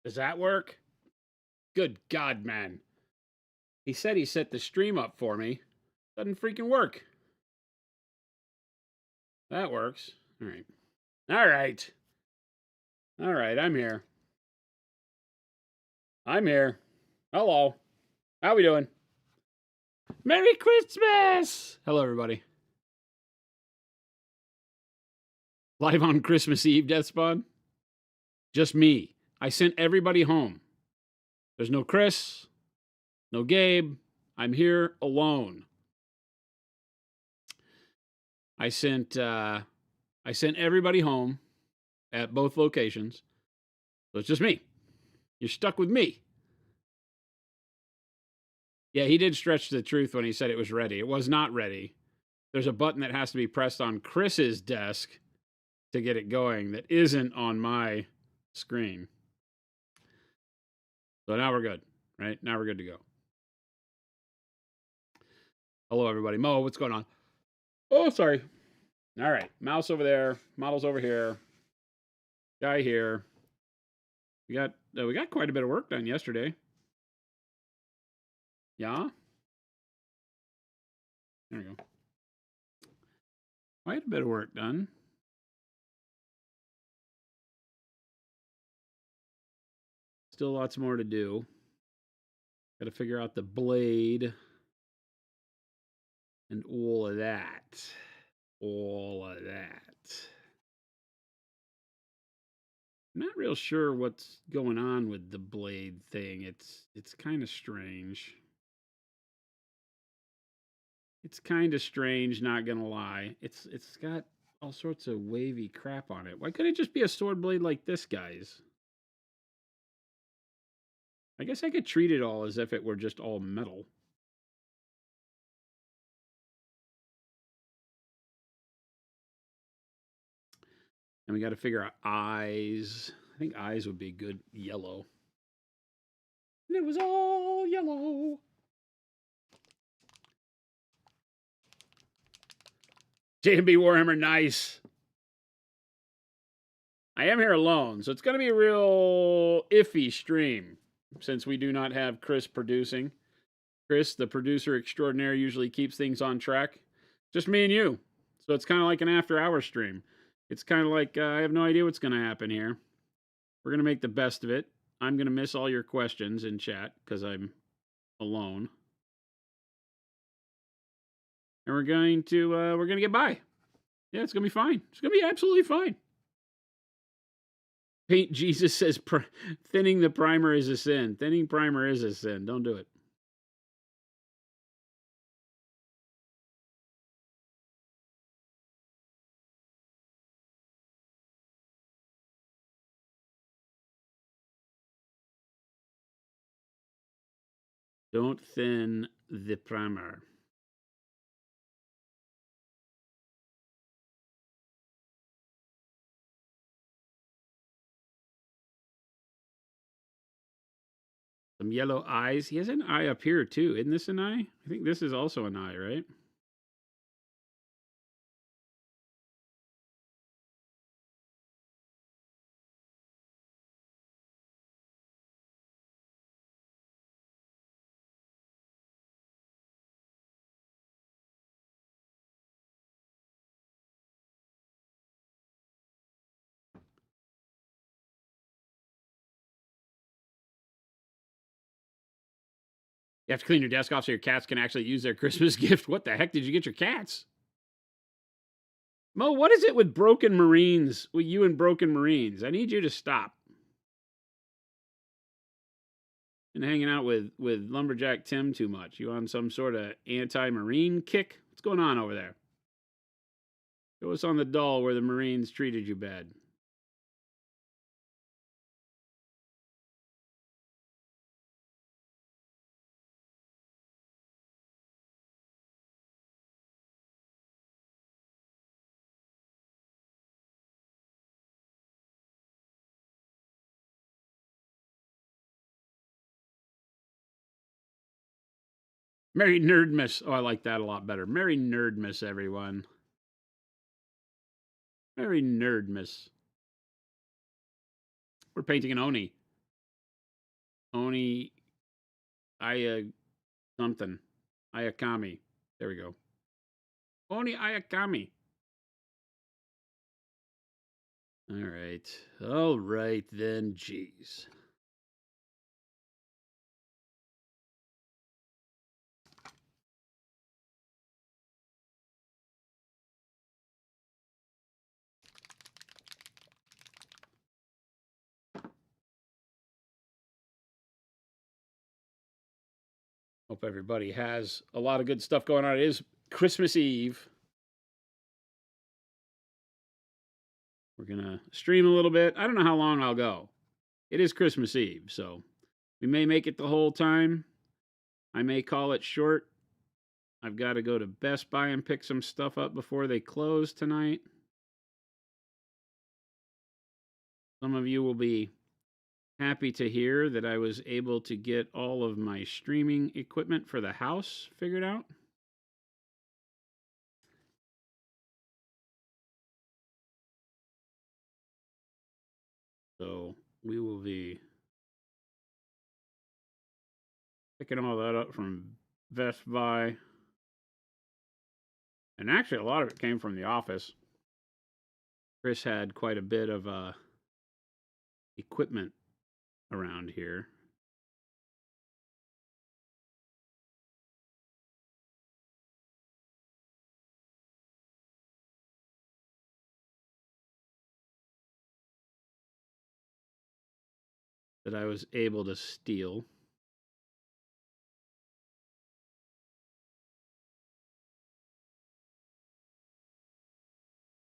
Does that work? Good God, man. He said he set the stream up for me. Doesn't freaking work. That works. All right. All right. All right, I'm here. I'm here. Hello. How we doing? Merry Christmas! Hello, everybody. Live on Christmas Eve, Death Spawn. Just me. I sent everybody home. There's no Chris, no Gabe. I'm here alone. I sent everybody home at both locations. So it's just me. You're stuck with me. Yeah, he did stretch the truth when he said it was ready. It was not ready. There's a button that has to be pressed on Chris's desk to get it going that isn't on my screen. So now we're good, right? Now we're good to go. Hello, everybody. Mo, what's going on? Oh, sorry. All right. Mouse over there. Models over here. Guy here. We got quite a bit of work done yesterday. Yeah? There we go. Quite a bit of work done. Still lots more to do. Got to figure out the blade and all of that. All of that. I'm not real sure what's going on with the blade thing. It's kind of strange. It's kind of strange, not gonna lie. It's got all sorts of wavy crap on it. Why couldn't it just be a sword blade like this, guys? I guess I could treat it all as if it were just all metal. And we got to figure out eyes. I think eyes would be good yellow. And it was all yellow. JB Warhammer, nice. I am here alone, so it's going to be a real iffy stream since we do not have Chris producing. Chris, the producer extraordinaire, usually keeps things on track. Just me and you. So it's kind of like an after-hour stream. It's kind of like I have no idea what's going to happen here. We're going to make the best of it. I'm going to miss all your questions in chat because I'm alone. And we're going to get by. Yeah, it's going to be fine. It's going to be absolutely fine. Paint Jesus says thinning the primer is a sin. Thinning primer is a sin. Don't do it. Don't thin the primer. Some yellow eyes. He has an eye up here too. Isn't this an eye? I think this is also an eye, right? You have to clean your desk off so your cats can actually use their Christmas gift. What the heck did you get your cats? Mo, what is it with broken Marines? With you and broken Marines? I need you to stop. Been hanging out with Lumberjack Tim too much. You on some sort of anti-Marine kick? What's going on over there? Show us on the doll where the Marines treated you bad. Merry Nerdmiss. Oh, I like that a lot better. Merry Nerdmiss, everyone. Merry Nerdmiss. We're painting an Oni. Oni Aya something. Ayakami. There we go. Oni Ayakami. All right. All right then. Jeez. Hope everybody has a lot of good stuff going on. It is Christmas Eve. We're going to stream a little bit. I don't know how long I'll go. It is Christmas Eve, so we may make it the whole time. I may call it short. I've got to go to Best Buy and pick some stuff up before they close tonight. Some of you will be happy to hear that I was able to get all of my streaming equipment for the house figured out. So we will be picking all that up from Best Buy. And actually, a lot of it came from the office. Chris had quite a bit of equipment around here. That I was able to steal. Of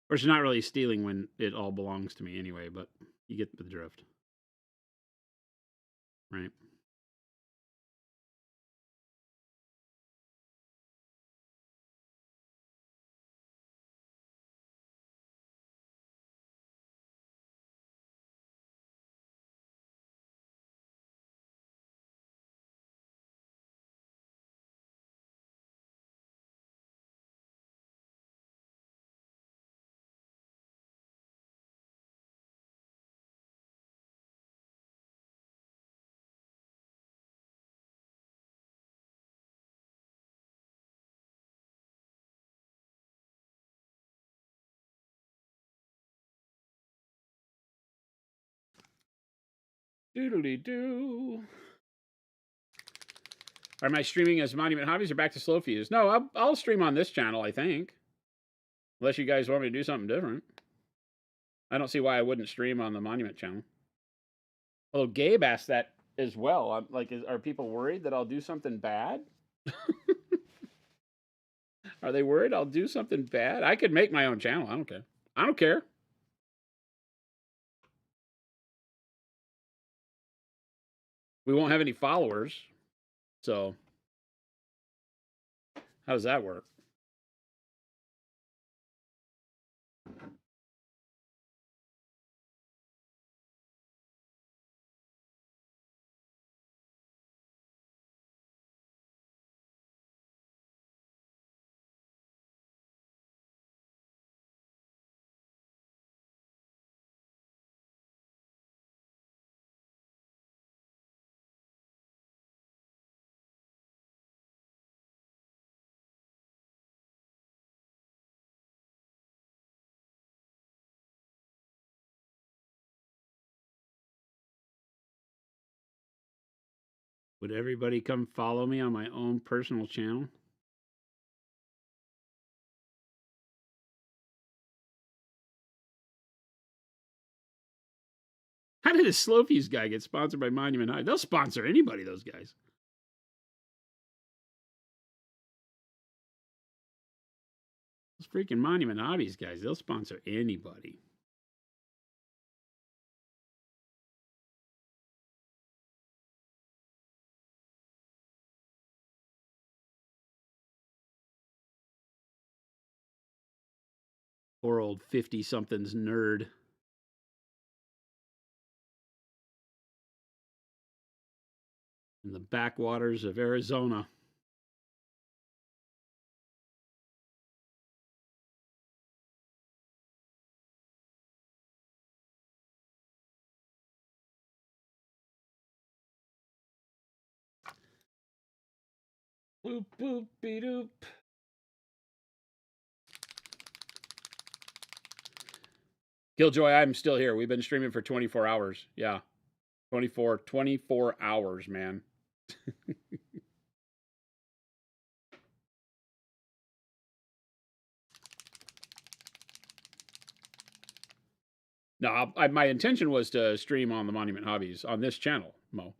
course, you're not really stealing when it all belongs to me anyway, but you get the drift. Right? Doodly doo. Am I streaming as Monument Hobbies or back to Slow Fuse? No, I'll stream on this channel, I think. Unless you guys want me to do something different. I don't see why I wouldn't stream on the Monument channel. Although Gabe asked that as well. I'm like, are people worried that I'll do something bad? Are they worried I'll do something bad? I could make my own channel. I don't care. I don't care. We won't have any followers. So, how does that work? Would everybody come follow me on my own personal channel? How did a Slow Fuse guy get sponsored by Monument High? They'll sponsor anybody, those guys. Those freaking Monument Hobbies guys, they'll sponsor anybody. Poor old 50-somethings nerd. In the backwaters of Arizona. Boop, boop, beep, doop. Killjoy, I'm still here. We've been streaming for 24 hours. Yeah. 24 hours, man. No, my intention was to stream on the Monument Hobbies on this channel, Mo.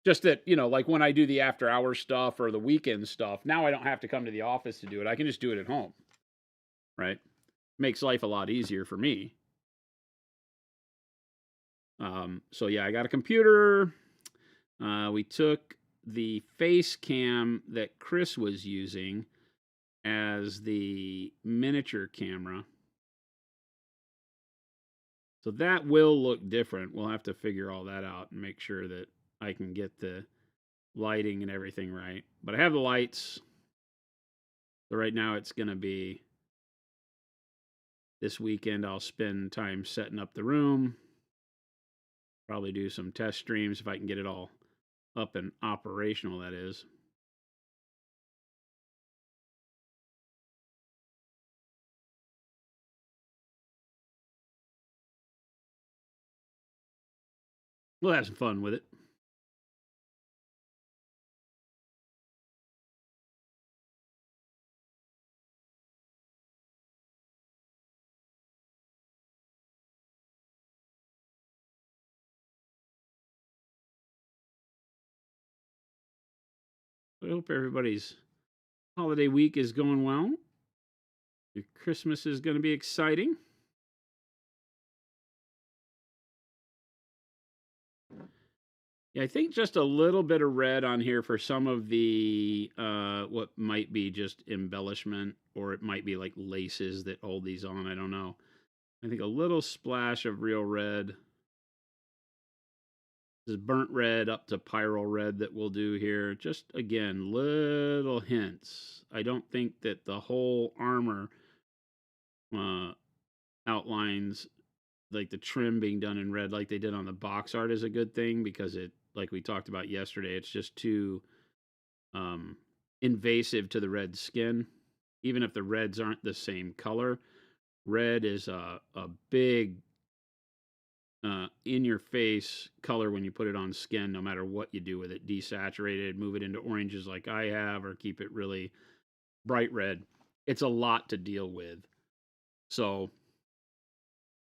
Just that, you know, like when I do the after hours stuff or the weekend stuff, now I don't have to come to the office to do it. I can just do it at home. Right? Makes life a lot easier for me. So yeah, I got a computer. We took the face cam that Chris was using as the miniature camera. So that will look different. We'll have to figure all that out and make sure that I can get the lighting and everything right. But I have the lights. So right now it's going to be this weekend. I'll spend time setting up the room. Probably do some test streams if I can get it all up and operational, that is. We'll have some fun with it. I hope everybody's holiday week is going well. Your Christmas is going to be exciting. Yeah, I think just a little bit of red on here for some of the what might be just embellishment, or it might be like laces that hold these on. I don't know. I think a little splash of real red. This is burnt red up to pyro red that we'll do here. Just again, little hints. I don't think that the whole armor outlines, like the trim being done in red like they did on the box art, is a good thing, because it, like we talked about yesterday, it's just too invasive to the red skin. Even if the reds aren't the same color, red is a big in your face color when you put it on skin, no matter what you do with it. Desaturated, move it into oranges like I have, or keep it really bright red. It's a lot to deal with. So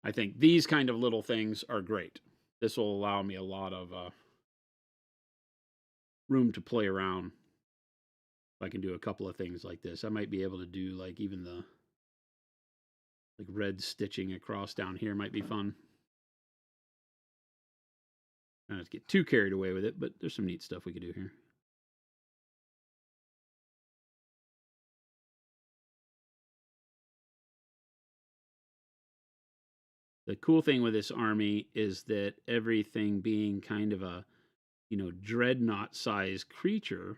I think these kind of little things are great. This will allow me a lot of room to play around. If I can do a couple of things like this, I might be able to do like even the like red stitching across down here might be fun. I don't have to get too carried away with it, but there's some neat stuff we could do here. The cool thing with this army is that everything being kind of a, you know, dreadnought size creature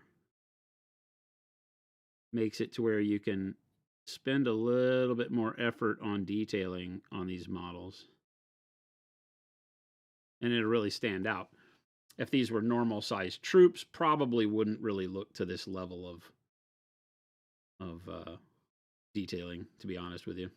makes it to where you can spend a little bit more effort on detailing on these models. And it'll really stand out. If these were normal sized troops, probably wouldn't really look to this level of detailing, to be honest with you.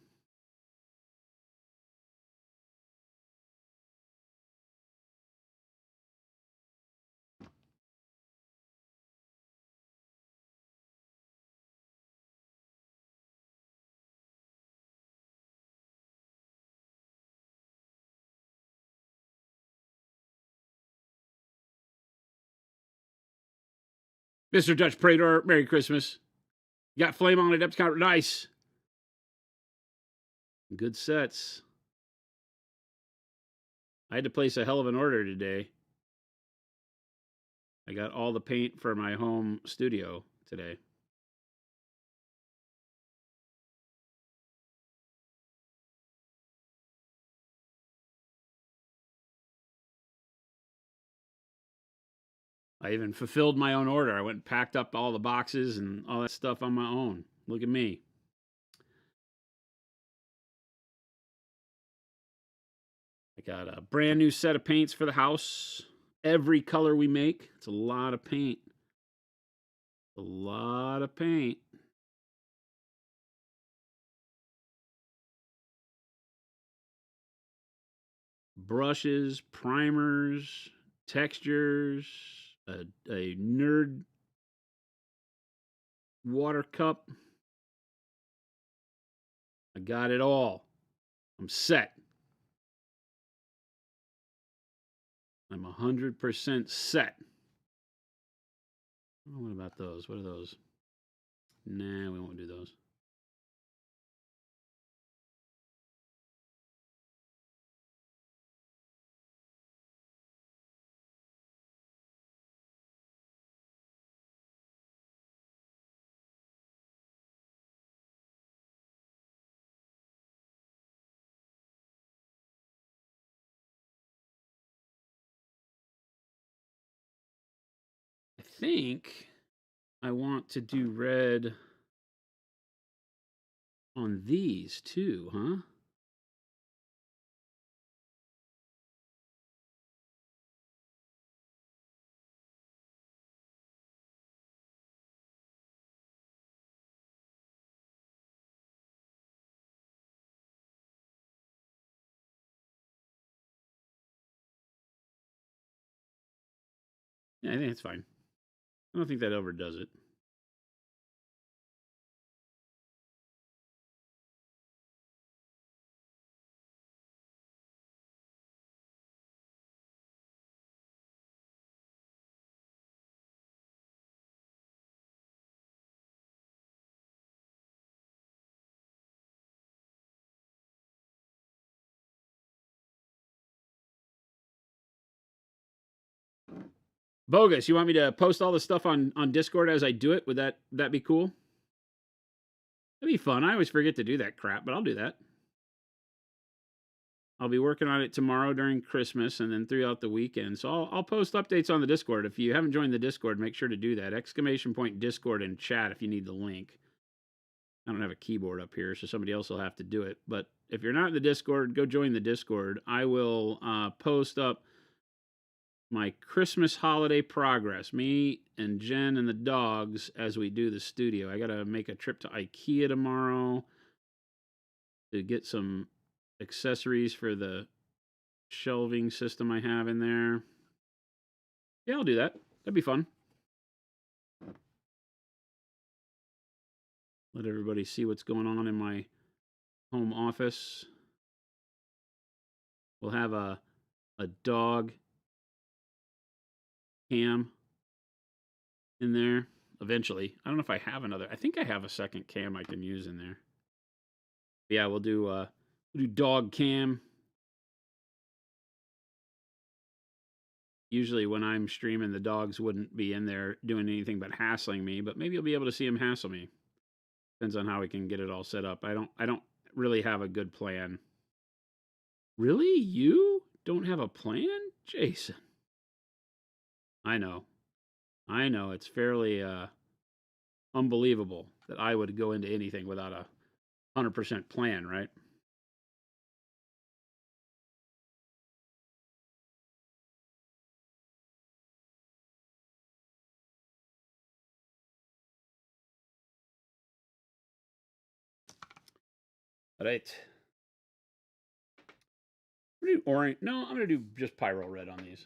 Mr. Dutch Praetor, Merry Christmas. You got Flame on Adept Counter. Nice. Good sets. I had to place a hell of an order today. I got all the paint for my home studio today. I even fulfilled my own order. I went and packed up all the boxes and all that stuff on my own. Look at me. I got a brand new set of paints for the house. Every color we make. It's a lot of paint. A lot of paint. Brushes, primers, textures, a nerd water cup. I got it all. I'm set. I'm 100% set. Oh, what about those? What are those? Nah, we won't do those. I think I want to do red on these too, huh? Yeah, I think it's fine. I don't think that overdoes it. Bogus, you want me to post all the stuff on Discord as I do it? Would that be cool? That'd be fun. I always forget to do that crap, but I'll do that. I'll be working on it tomorrow during Christmas and then throughout the weekend. So I'll post updates on the Discord. If you haven't joined the Discord, make sure to do that. !Discord in chat if you need the link. I don't have a keyboard up here, so somebody else will have to do it. But if you're not in the Discord, go join the Discord. I will post up my Christmas holiday progress. Me and Jen and the dogs as we do the studio. I got to make a trip to IKEA tomorrow to get some accessories for the shelving system I have in there. Yeah, I'll do that. That'd be fun. Let everybody see what's going on in my home office. We'll have a dog cam in there eventually. I don't know if I have another. I think I have a second cam I can use in there. Yeah, we'll do dog cam. Usually when I'm streaming, the dogs wouldn't be in there doing anything but hassling me, but maybe you'll be able to see them hassle me. Depends on how we can get it all set up. I don't really have a good plan. Really? You don't have a plan? Jason. I know. It's fairly unbelievable that I would go into anything without a 100% plan, right? All right. I'm gonna do orange. No, I'm gonna do just pyro red on these.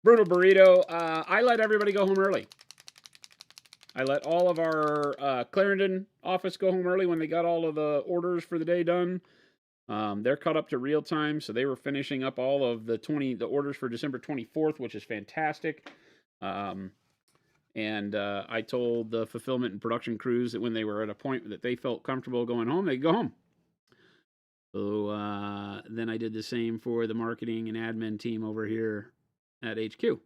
Bruno Burrito. I let everybody go home early. I let all of our Clarendon office go home early when they got all of the orders for the day done. They're caught up to real time, so they were finishing up all of the orders for December 24th, which is fantastic. And I told the fulfillment and production crews that when they were at a point that they felt comfortable going home, they'd go home. So then I did the same for the marketing and admin team over here at HQ.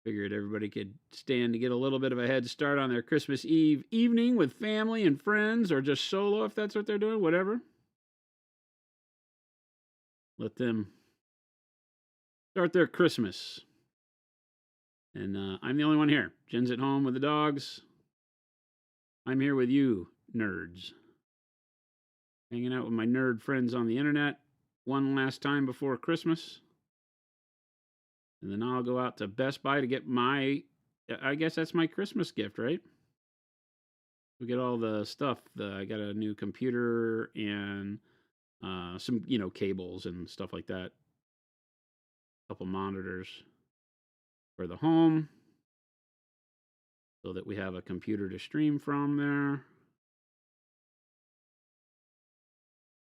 Figured everybody could stand to get a little bit of a head start on their Christmas Eve evening with family and friends, or just solo if that's what they're doing, whatever. Let them start their Christmas. And I'm the only one here. Jen's at home with the dogs. I'm here with you, nerds. Hanging out with my nerd friends on the internet one last time before Christmas. And then I'll go out to Best Buy to get my, I guess that's my Christmas gift, right? We get all the stuff. I got a new computer and some, cables and stuff like that. A couple monitors for the home so that we have a computer to stream from there.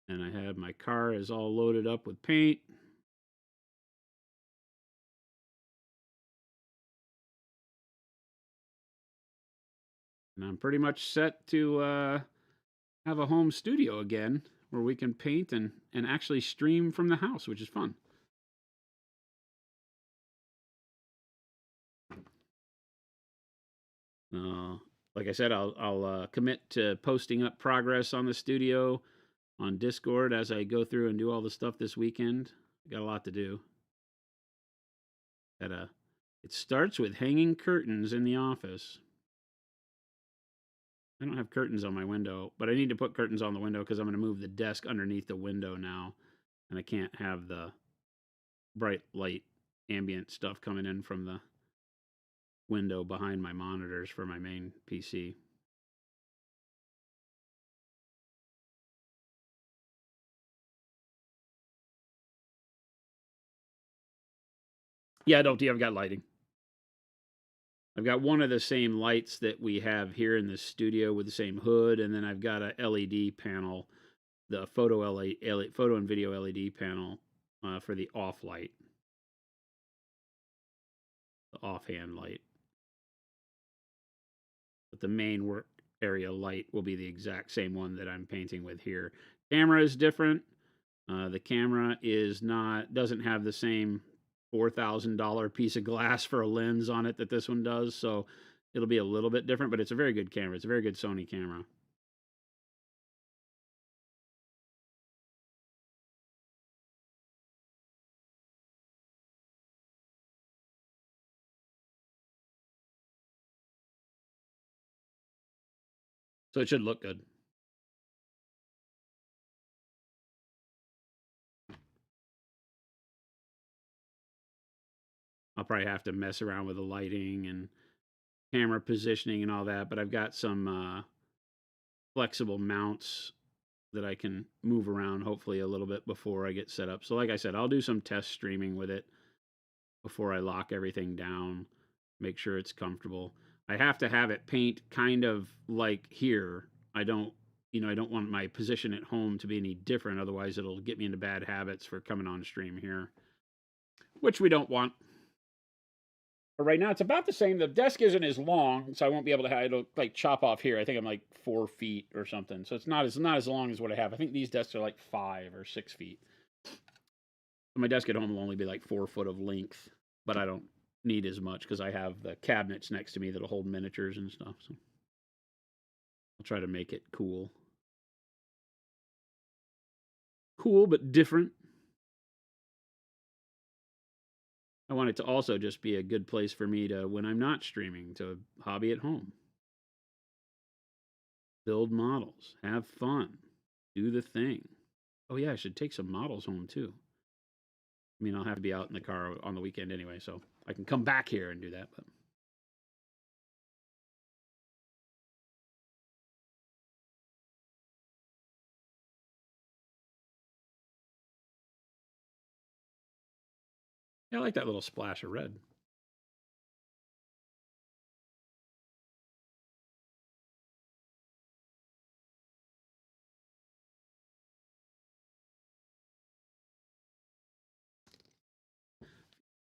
And I have my car is all loaded up with paint. And I'm pretty much set to have a home studio again where we can paint and actually stream from the house, which is fun. Like I said, I'll commit to posting up progress on the studio on Discord as I go through and do all the stuff this weekend. Got a lot to do. It starts with hanging curtains in the office. I don't have curtains on my window, but I need to put curtains on the window because I'm going to move the desk underneath the window now, and I can't have the bright light ambient stuff coming in from the window behind my monitors for my main PC. Yeah, I don't. I've got lighting. I've got one of the same lights that we have here in the studio with the same hood, and then I've got a LED panel, the photo and video LED panel for the off light, the offhand light. But the main work area light will be the exact same one that I'm painting with here. Camera is different. The camera doesn't have the same $4,000 piece of glass for a lens on it that this one does, so it'll be a little bit different, but it's a very good camera. It's a very good Sony camera. So it should look good. I'll probably have to mess around with the lighting and camera positioning and all that, but I've got some flexible mounts that I can move around hopefully a little bit before I get set up. So like I said, I'll do some test streaming with it before I lock everything down, make sure it's comfortable. I have to have it paint kind of like here. I don't want my position at home to be any different. Otherwise, it'll get me into bad habits for coming on stream here, which we don't want. But right now, it's about the same. The desk isn't as long, so I won't be able to have it'll like chop off here. I think I'm like 4 feet or something. So it's not as long as what I have. I think these desks are like 5 or 6 feet. So my desk at home will only be like 4 foot of length, but I don't need as much because I have the cabinets next to me that'll hold miniatures and stuff. So I'll try to make it cool. Cool, but different. I want it to also just be a good place for me to, when I'm not streaming, to hobby at home. Build models, have fun, do the thing. Oh yeah, I should take some models home too. I mean, I'll have to be out in the car on the weekend anyway, so I can come back here and do that. But yeah, I like that little splash of red.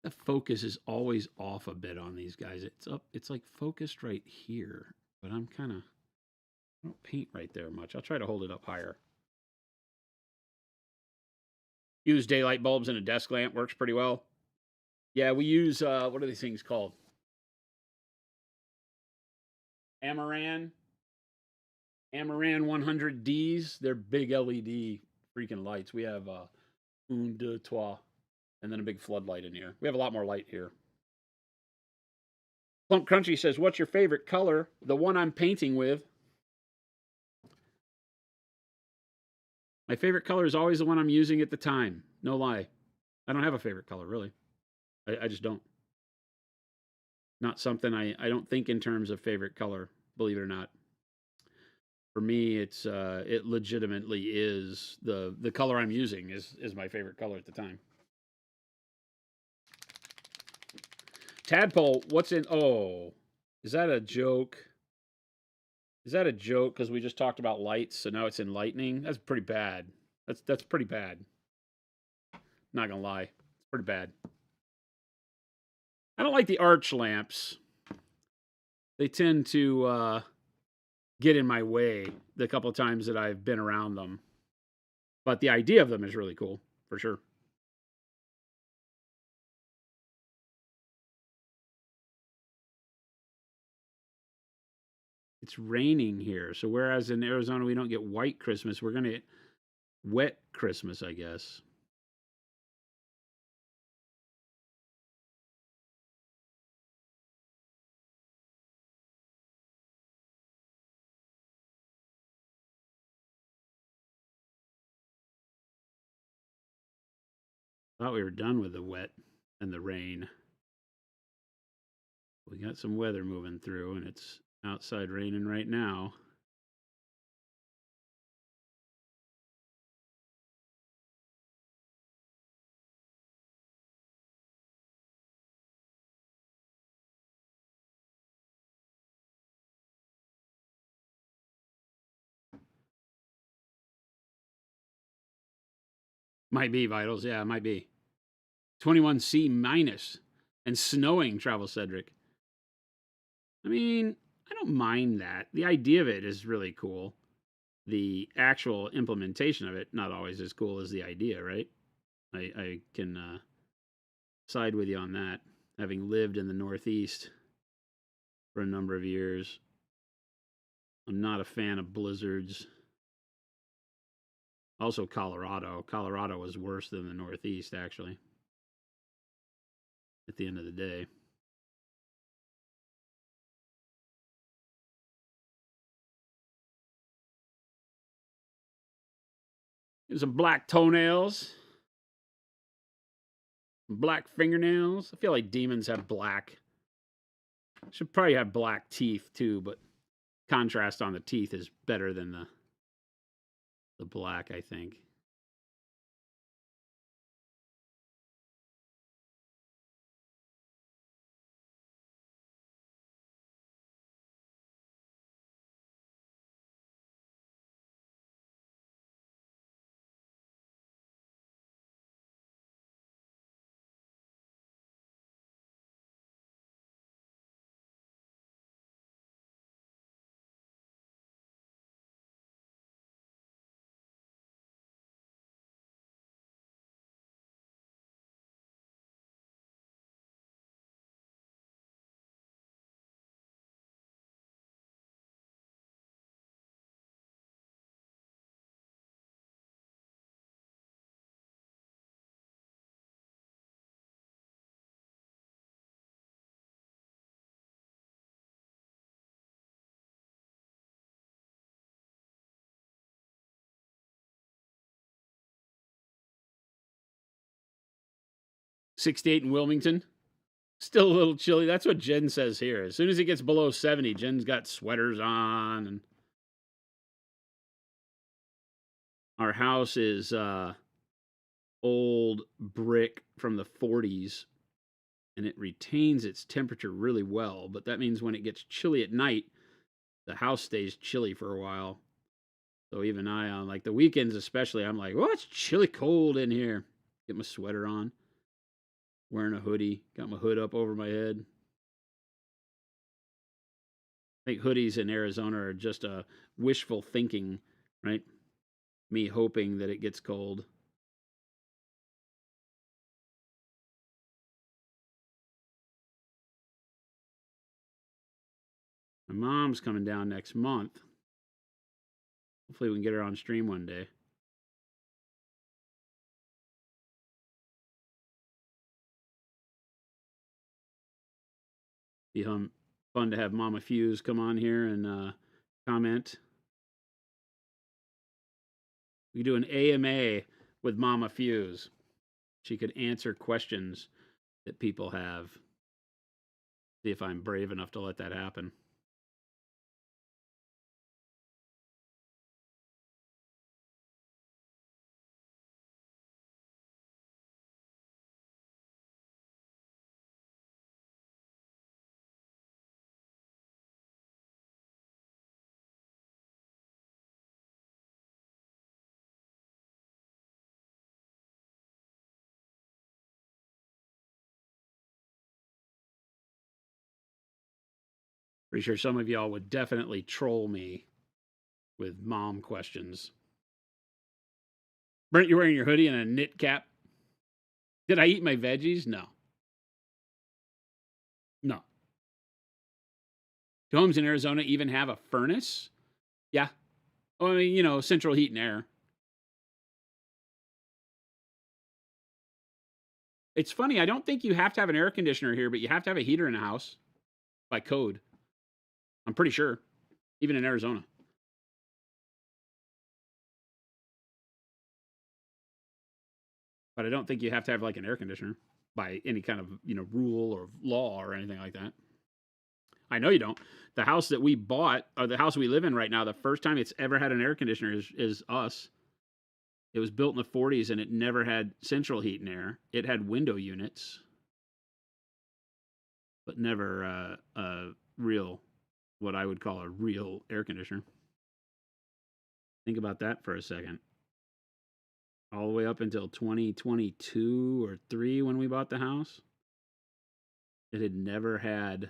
The focus is always off a bit on these guys. It's like focused right here, but I don't paint right there much. I'll try to hold it up higher. Use daylight bulbs in a desk lamp, works pretty well. Yeah, we use, what are these things called? Amaran 100Ds. They're big LED freaking lights. We have un, deux, trois, and then a big floodlight in here. We have a lot more light here. Plump Crunchy says, what's your favorite color? The one I'm painting with. My favorite color is always the one I'm using at the time. No lie. I don't have a favorite color, really. I just don't. Not something I don't think in terms of favorite color, believe it or not. For me, it legitimately is the color I'm using is my favorite color at the time. Tadpole, what's in? Oh, is that a joke? Is that a joke? Because we just talked about lights, so now it's in lightning. That's pretty bad. That's pretty bad. Not gonna lie, it's pretty bad. I don't like the arch lamps. They tend to get in my way the couple of times that I've been around them. But the idea of them is really cool, for sure. It's raining here. So whereas in Arizona we don't get white Christmas, we're going to get wet Christmas, I guess. Thought we were done with the wet and the rain. We got some weather moving through and it's outside raining right now. Might be vitals. Yeah, it might be. 21C minus and snowing, Travel Cedric. I mean, I don't mind that. The idea of it is really cool. The actual implementation of it, not always as cool as the idea, right? I can side with you on that, having lived in the Northeast for a number of years. I'm not a fan of blizzards. Also, Colorado. Colorado was worse than the Northeast, actually, at the end of the day. Here's some black toenails, black fingernails. I feel like demons have black. Should probably have black teeth too, but contrast on the teeth is better than the black, I think. '68 in Wilmington. Still a little chilly. That's what Jen says here. As soon as it gets below 70, Jen's got sweaters on. And our house is old brick from the 40s, and it retains its temperature really well. But that means when it gets chilly at night, the house stays chilly for a while. So even I, on like the weekends especially, I'm like, well, it's chilly cold in here. Get my sweater on, wearing a hoodie, got my hood up over my head. I think hoodies in Arizona are just a wishful thinking, right? Me hoping that it gets cold. My mom's coming down next month. Hopefully, we can get her on stream one day. Be fun to have Mama Fuse come on here and comment. We do an AMA with Mama Fuse. She could answer questions that people have. See if I'm brave enough to let that happen. Pretty sure some of y'all would definitely troll me with mom questions. Brent, you're wearing your hoodie and a knit cap. Did I eat my veggies? No. No. Do homes in Arizona even have a furnace? Yeah. Well, I mean, you know, central heat and air. It's funny. I don't think you have to have an air conditioner here, but you have to have a heater in the house by code. I'm pretty sure, even in Arizona. But I don't think you have to have like an air conditioner by any kind of, you know, rule or law or anything like that. I know you don't. The house that we bought, or the house we live in right now, the first time it's ever had an air conditioner is us. It was built in the 40s and it never had central heat and air. It had window units, but never a real, what I would call a real air conditioner. Think about that for a second. All the way up until 2022 or 3 when we bought the house, it had never had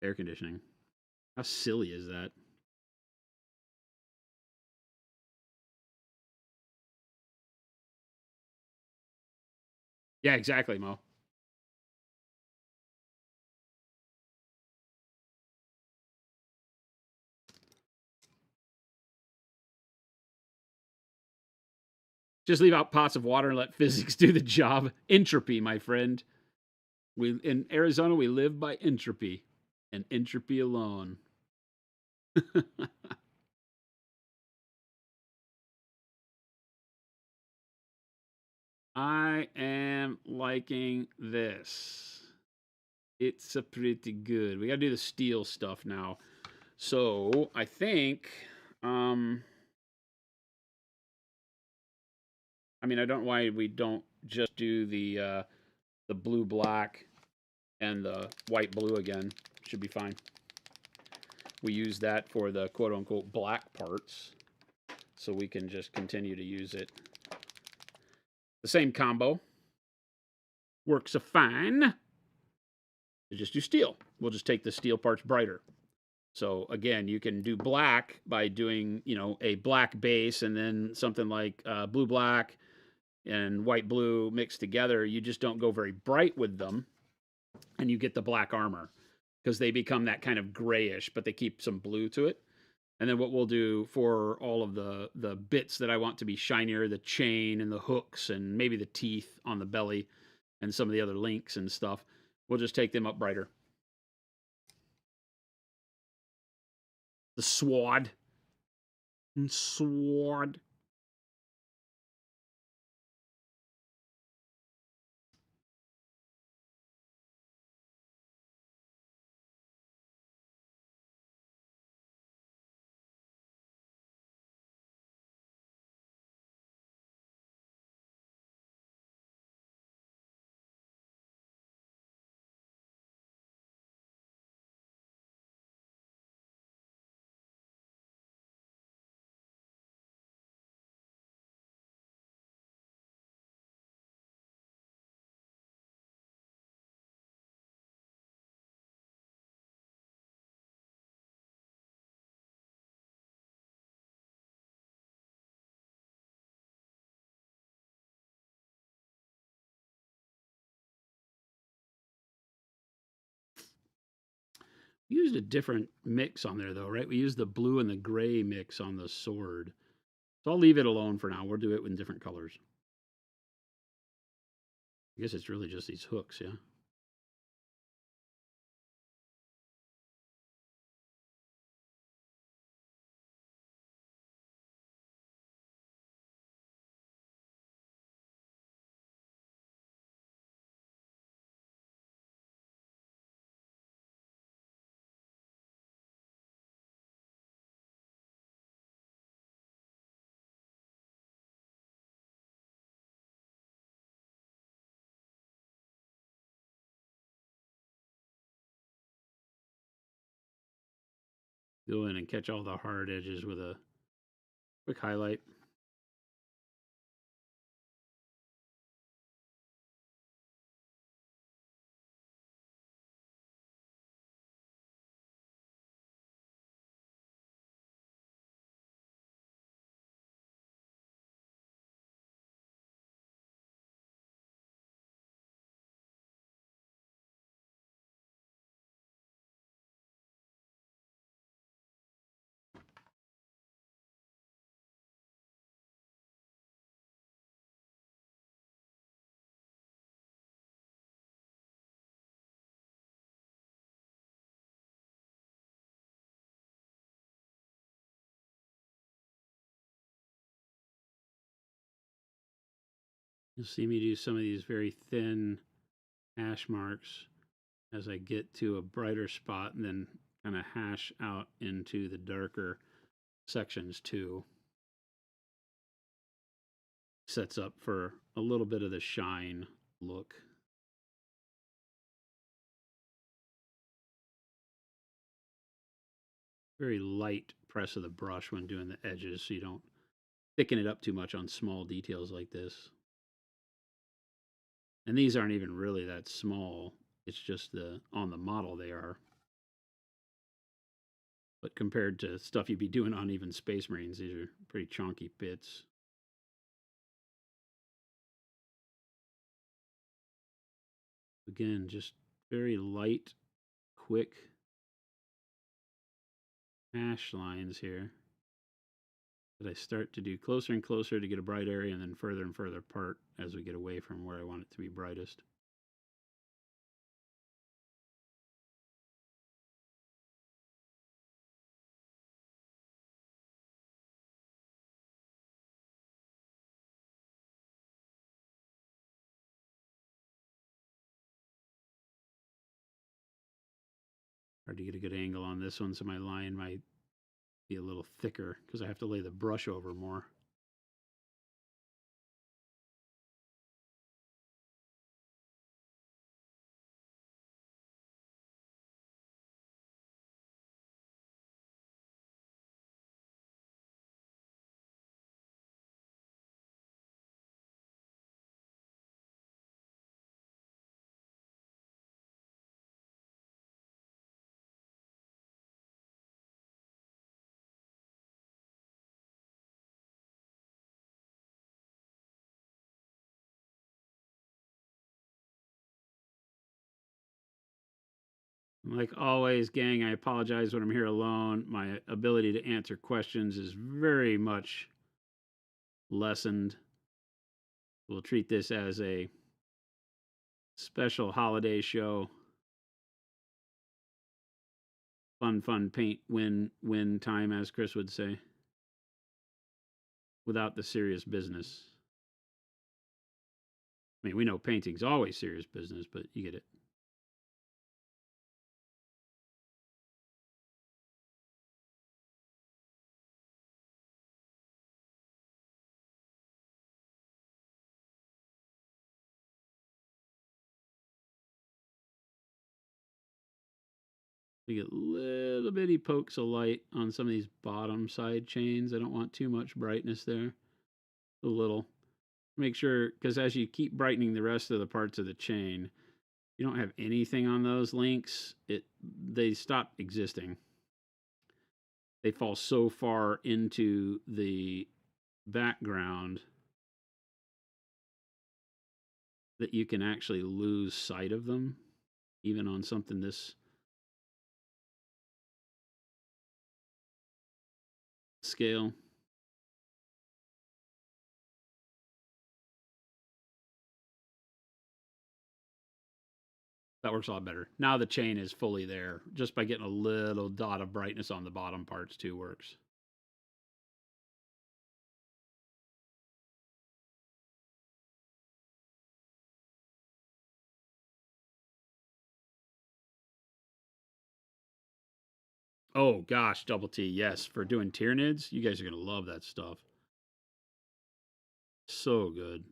air conditioning. How silly is that? Yeah, exactly, Mo. Just leave out pots of water and let physics do the job. Entropy, my friend. We in Arizona we live by entropy and entropy alone. I am liking this. It's a pretty good. We got to do the steel stuff now. So, I think I mean, I don't know why we don't just do the blue black and the white blue again. Should be fine. We use that for the quote unquote black parts, so we can just continue to use it. The same combo works a fine. To just do steel. We'll just take the steel parts brighter. So again, you can do black by doing, you know, a black base and then something like blue black and white blue mixed together. You just don't go very bright with them, and you get the black armor because they become that kind of grayish, but they keep some blue to it. And then what we'll do for all of the bits that I want to be shinier, the chain and the hooks and maybe the teeth on the belly and some of the other links and stuff, we'll just take them up brighter. The swad. Swad. We used a different mix on there, though, right? We used the blue and the gray mix on the sword. So I'll leave it alone for now. We'll do it in different colors. I guess it's really just these hooks, yeah? go in and catch all the hard edges with a quick highlight. You'll see me do some of these very thin hash marks as I get to a brighter spot and then kind of hash out into the darker sections too. Sets up for a little bit of the shine look. Very light press of the brush when doing the edges so you don't thicken it up too much on small details like this. And these aren't even really that small. It's just on the model they are. But compared to stuff you'd be doing on even Space Marines, these are pretty chunky bits. Again, just very light, quick hash lines here that I start to do closer and closer to get a bright area and then further and further apart as we get away from where I want it to be brightest. Hard to get a good angle on this one, so my line might be a little thicker because I have to lay the brush over more. Like always, gang, I apologize when I'm here alone. My ability to answer questions is very much lessened. We'll treat this as a special holiday show. Fun paint win time, as Chris would say, without the serious business. I mean, we know painting's always serious business, but you get it. We get little bitty pokes of light on some of these bottom side chains. I don't want too much brightness there. A little. Make sure, because as you keep brightening the rest of the parts of the chain, you don't have anything on those links, they stop existing. They fall so far into the background that you can actually lose sight of them, even on something this scale. That works a lot better. Now the chain is fully there. Just by getting a little dot of brightness on the bottom parts too works. Oh gosh, Double T, yes. For doing Tyranids, you guys are going to love that stuff. So good.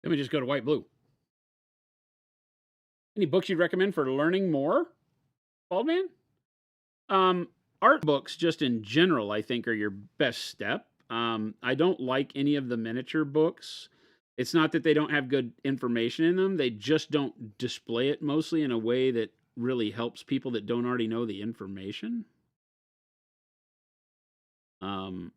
Let me just go to white blue. Any books you'd recommend for learning more, Bald Man? Art books, just in general, I think are your best step. I don't like any of the miniature books. It's not that they don't have good information in them, they just don't display it mostly in a way that really helps people that don't already know the information. Um,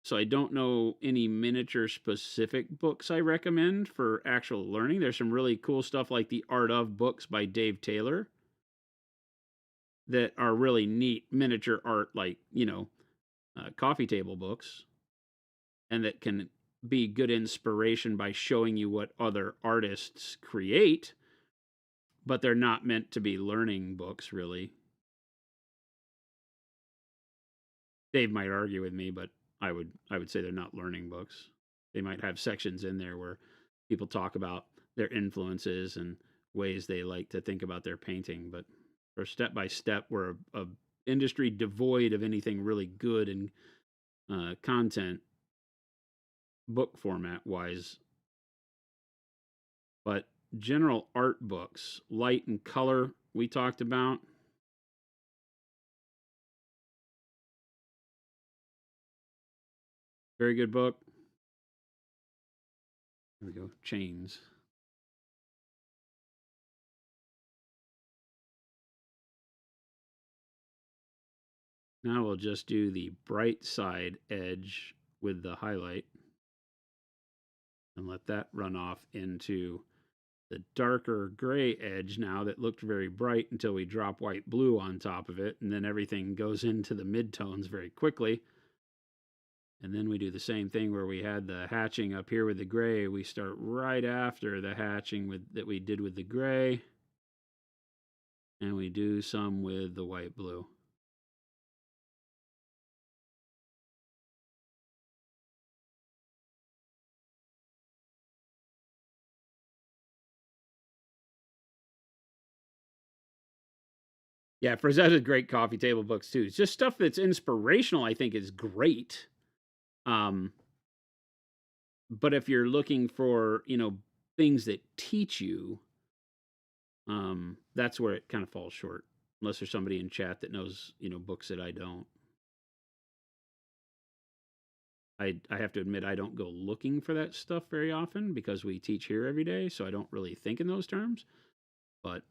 so I don't know any miniature specific books I recommend for actual learning. There's some really cool stuff like the Art of books by Dave Taylor that are really neat miniature art, like, coffee table books, and that can be good inspiration by showing you what other artists create, but they're not meant to be learning books, really. Dave might argue with me, but I would say they're not learning books. They might have sections in there where people talk about their influences and ways they like to think about their painting, but for step by step, we're a industry devoid of anything really good and content book format wise. But general art books, light and color, we talked about. Very good book. There we go. Chains. Now we'll just do the bright side edge with the highlight and let that run off into the darker gray edge now that looked very bright until we drop white blue on top of it, and then everything goes into the midtones very quickly. And then we do the same thing where we had the hatching up here with the gray. We start right after the hatching that we did with the gray, and we do some with the white blue. Yeah, Frazetta's great coffee table books too. It's just stuff that's inspirational, I think, is great. Um, but if you're looking for, things that teach you, that's where it kind of falls short. Unless there's somebody in chat that knows, books that I don't. I have to admit I don't go looking for that stuff very often because we teach here every day, so I don't really think in those terms. But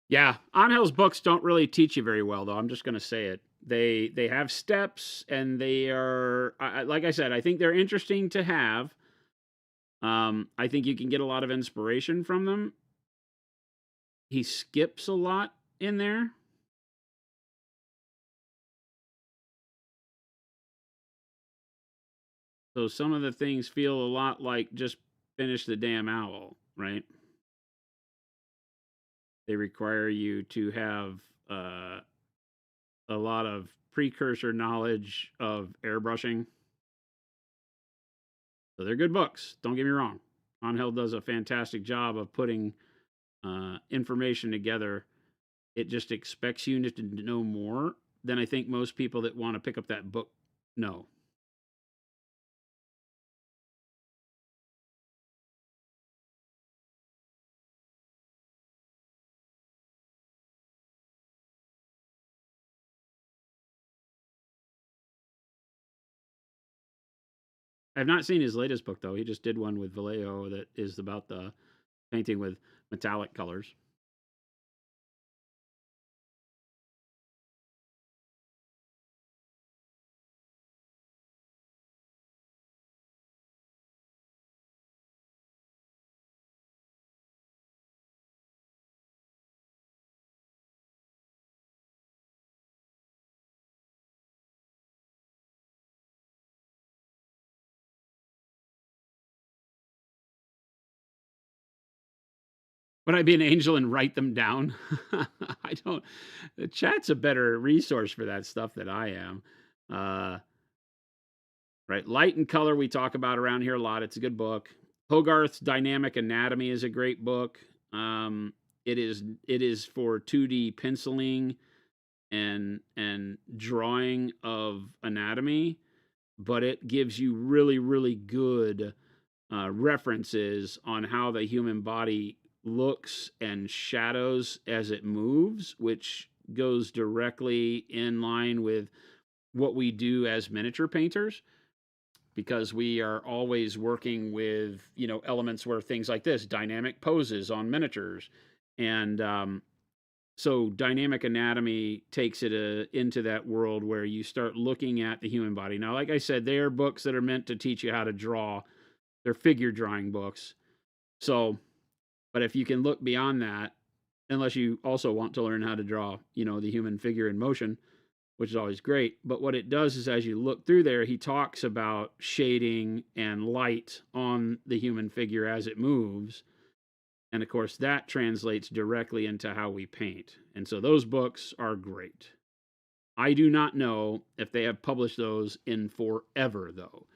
yeah, Angel's books don't really teach you very well, though. I'm just going to say it. They have steps, and they are like I said. I think they're interesting to have. I think you can get a lot of inspiration from them. He skips a lot in there. So some of the things feel a lot like just finish the damn owl, right? They require you to have a lot of precursor knowledge of airbrushing. So they're good books. Don't get me wrong. Angel does a fantastic job of putting information together. It just expects you to know more than I think most people that want to pick up that book know. I've not seen his latest book though. He just did one with Vallejo that is about the painting with metallic colors. Would I be an angel and write them down? I don't. The chat's a better resource for that stuff than I am. Uh, right, Light and Color we talk about around here a lot. It's a good book. Hogarth's Dynamic Anatomy is a great book. It is for 2D penciling and drawing of anatomy, but it gives you really really good references on how the human body looks and shadows as it moves, which goes directly in line with what we do as miniature painters, because we are always working with elements where things like this dynamic poses on miniatures. And so dynamic anatomy takes it into that world where you start looking at the human body. Now, like I said, they are books that are meant to teach you how to draw. They're figure drawing books. So, but if you can look beyond that, unless you also want to learn how to draw, the human figure in motion, which is always great. But what it does is, as you look through there, he talks about shading and light on the human figure as it moves. And of course, that translates directly into how we paint. And so those books are great. I do not know if they have published those in forever, though.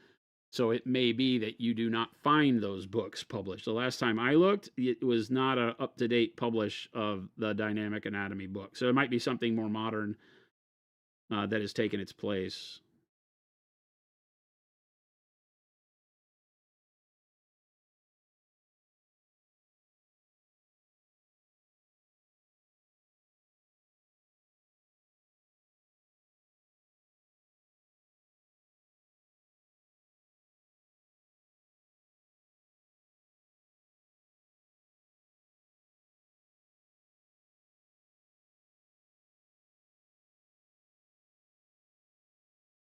So it may be that you do not find those books published. The last time I looked, it was not a up-to-date publish of the Dynamic Anatomy book. So it might be something more modern that has taken its place.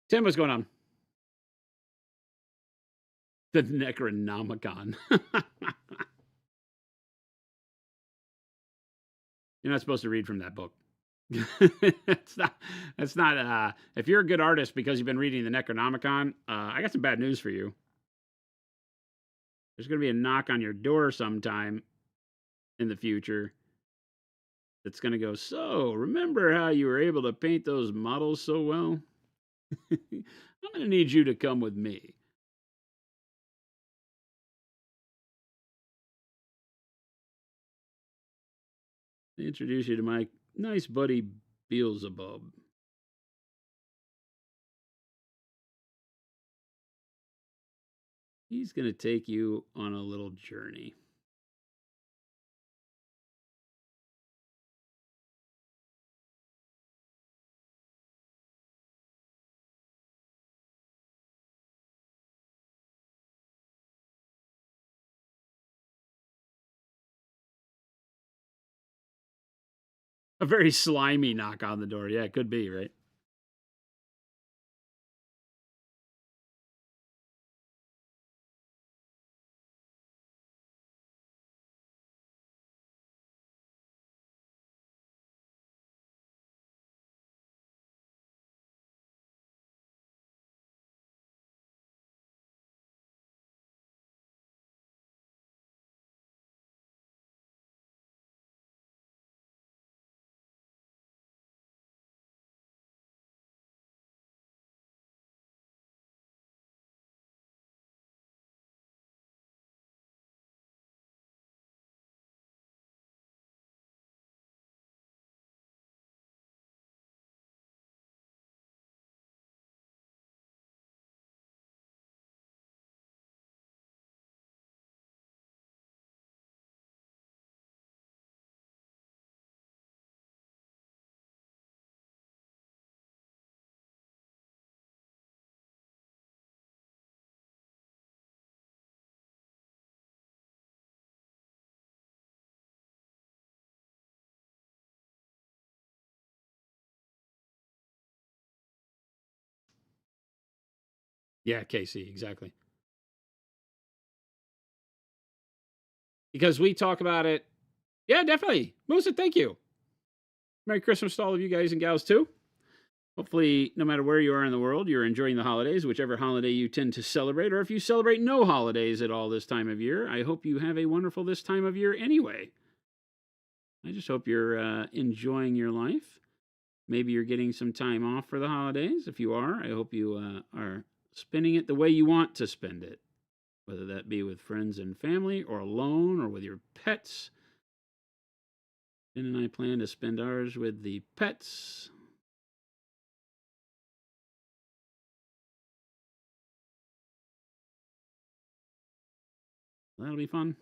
Tim, what's going on? The Necronomicon. You're not supposed to read from that book. it's not. It's not. If you're a good artist because you've been reading the Necronomicon, I got some bad news for you. There's going to be a knock on your door sometime in the future that's going to go, so remember how you were able to paint those models so well? I'm going to need you to come with me. Introduce you to my nice buddy Beelzebub. He's going to take you on a little journey. A very slimy knock on the door. Yeah, it could be, right? Yeah, KC, exactly. Because we talk about it. Yeah, definitely. Musa, thank you. Merry Christmas to all of you guys and gals, too. Hopefully, no matter where you are in the world, you're enjoying the holidays, whichever holiday you tend to celebrate, or if you celebrate no holidays at all this time of year, I hope you have a wonderful this time of year anyway. I just hope you're enjoying your life. Maybe you're getting some time off for the holidays. If you are, I hope you are spending it the way you want to spend it, whether that be with friends and family, or alone, or with your pets. Jen and I plan to spend ours with the pets. That'll be fun.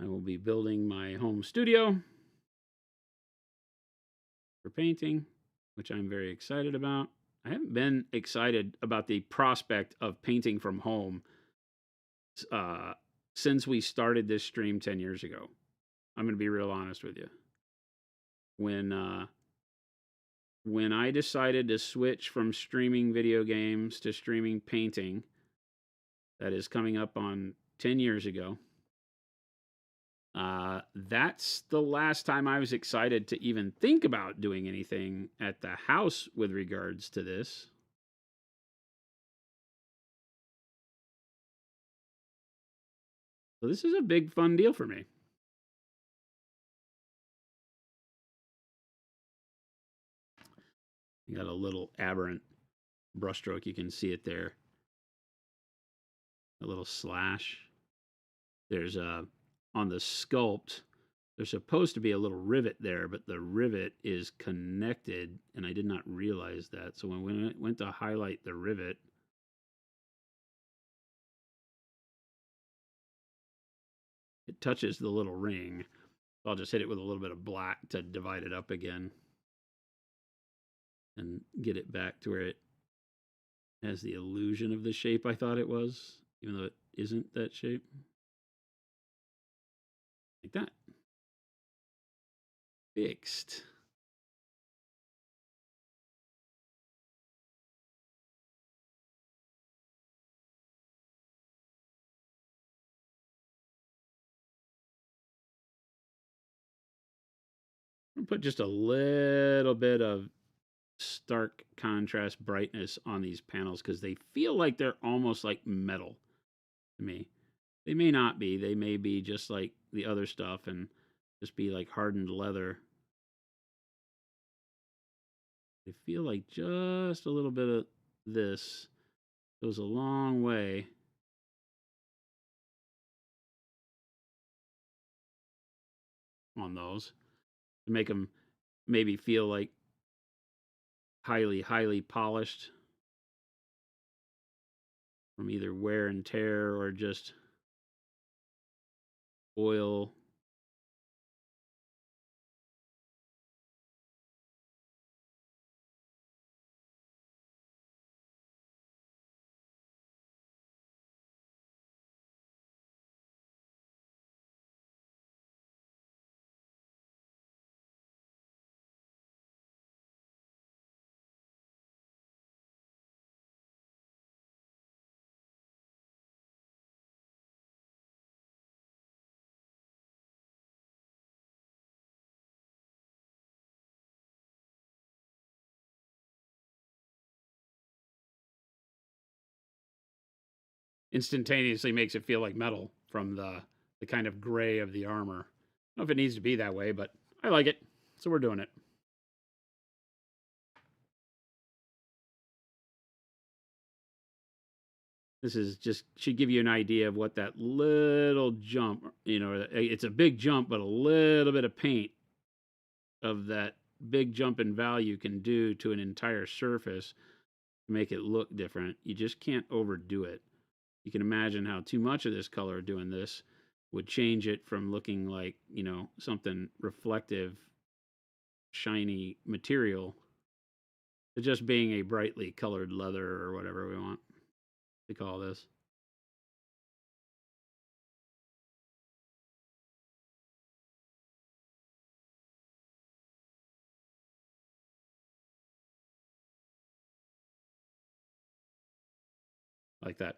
I will be building my home studio for painting, which I'm very excited about. I haven't been excited about the prospect of painting from home uh, since we started this stream 10 years ago. I'm going to be real honest with you. When I decided to switch from streaming video games to streaming painting, that is coming up on 10 years ago, that's the last time I was excited to even think about doing anything at the house with regards to this. So this is a big fun deal for me. You got a little aberrant brushstroke. You can see it there. A little slash. There's a on the sculpt. There's supposed to be a little rivet there, but the rivet is connected, and I did not realize that. So when we went to highlight the rivet, it touches the little ring. I'll just hit it with a little bit of black to divide it up again and get it back to where it has the illusion of the shape I thought it was, even though it isn't that shape. Like that. Fixed. I'll put just a little bit of stark contrast brightness on these panels because they feel like they're almost like metal to me. They may not be. They may be just like the other stuff and just be like hardened leather. They feel like just a little bit of this goes a long way. On those to make them maybe feel like highly polished from either wear and tear or just oil. Instantaneously makes it feel like metal from the kind of gray of the armor. I don't know if it needs to be that way, but I like it. So we're doing it. This is just should give you an idea of what that little jump, it's a big jump, but a little bit of paint of that big jump in value can do to an entire surface to make it look different. You just can't overdo it. You can imagine how too much of this color doing this would change it from looking like, something reflective, shiny material to just being a brightly colored leather or whatever we want to call this. like that.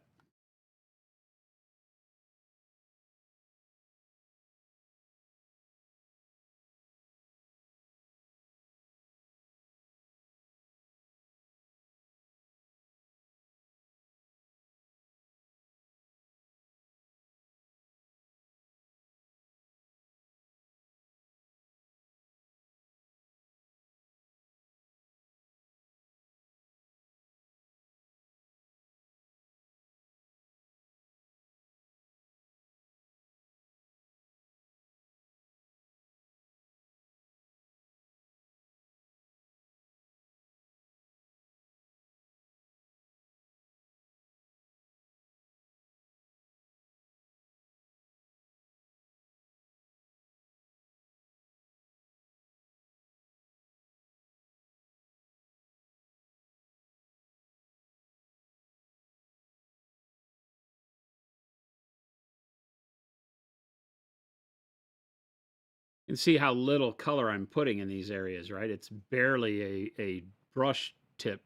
You can see how little color I'm putting in these areas, right? It's barely a brush tip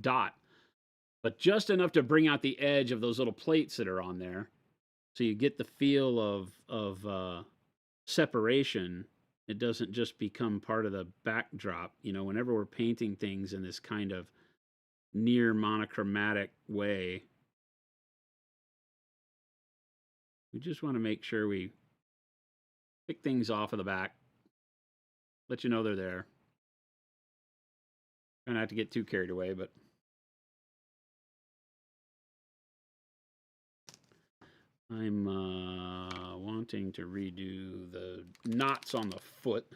dot, but just enough to bring out the edge of those little plates that are on there. So you get the feel of separation. It doesn't just become part of the backdrop. You know, whenever we're painting things in this kind of near monochromatic way, we just want to make sure we pick things off of the back, let you know they're there. Try not to get too carried away, but I'm wanting to redo the knots on the foot.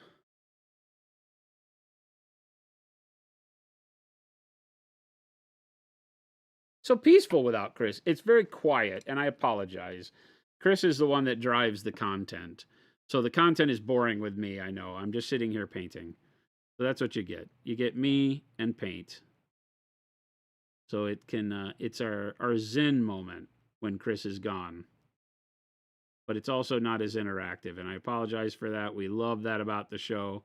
So peaceful without Chris. It's very quiet, and I apologize. Chris is the one that drives the content. So the content is boring with me, I know. I'm just sitting here painting. So that's what you get. You get me and paint. So it can it's our zen moment when Chris is gone. But it's also not as interactive, and I apologize for that. We love that about the show.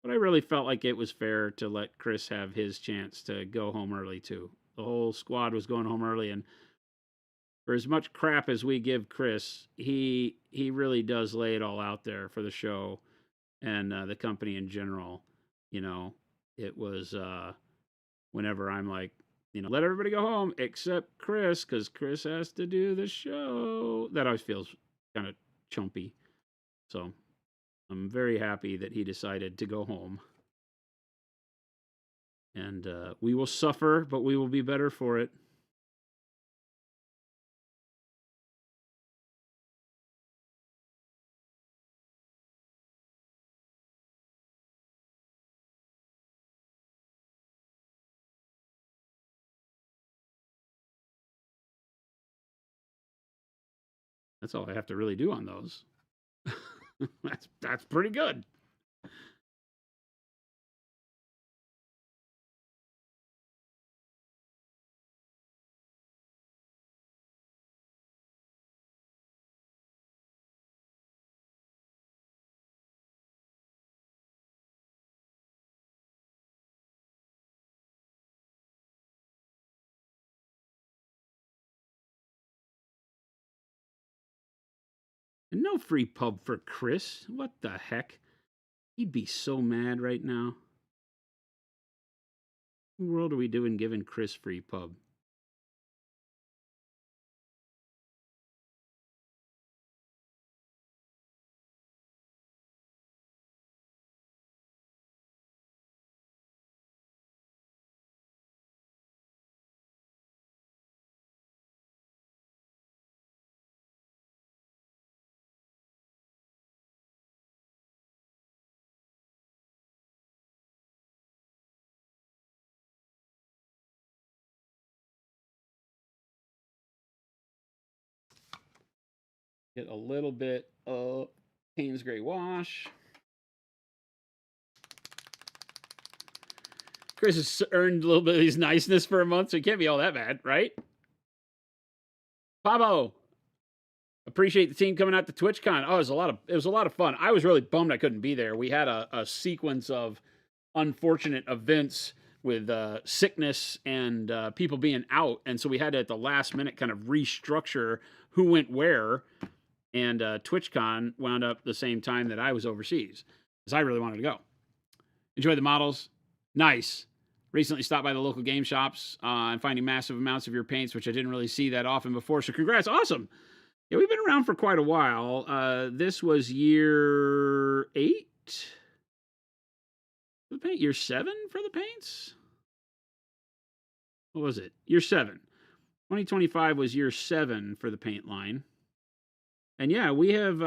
But I really felt like it was fair to let Chris have his chance to go home early too. The whole squad was going home early, and for as much crap as we give Chris, he really does lay it all out there for the show and the company in general. You know, it was whenever I'm like, you know, let everybody go home except Chris because Chris has to do the show. That always feels kind of chumpy. So I'm very happy that he decided to go home. And we will suffer, but we will be better for it. That's all I have to really do on those. That's pretty good. And no free pub for Chris. What the heck? He'd be so mad right now. What world are we doing giving Chris free pub? Get a little bit of Payne's Gray Wash. Chris has earned a little bit of his niceness for a month, so he can't be all that bad, right? Pablo, appreciate the team coming out to TwitchCon. Oh, it was a lot of fun. I was really bummed I couldn't be there. We had a sequence of unfortunate events with sickness and people being out. And so we had to, at the last minute, kind of restructure who went where. And TwitchCon wound up the same time that I was overseas, because I really wanted to go. Enjoy the models. Nice. Recently stopped by the local game shops and finding massive amounts of your paints, which I didn't really see that often before. So congrats. Awesome. Yeah, we've been around for quite a while. This was year 8 for the paint. Year 7 for the paints? What was it? Year 7. 2025 was year 7 for the paint line. And yeah, we have,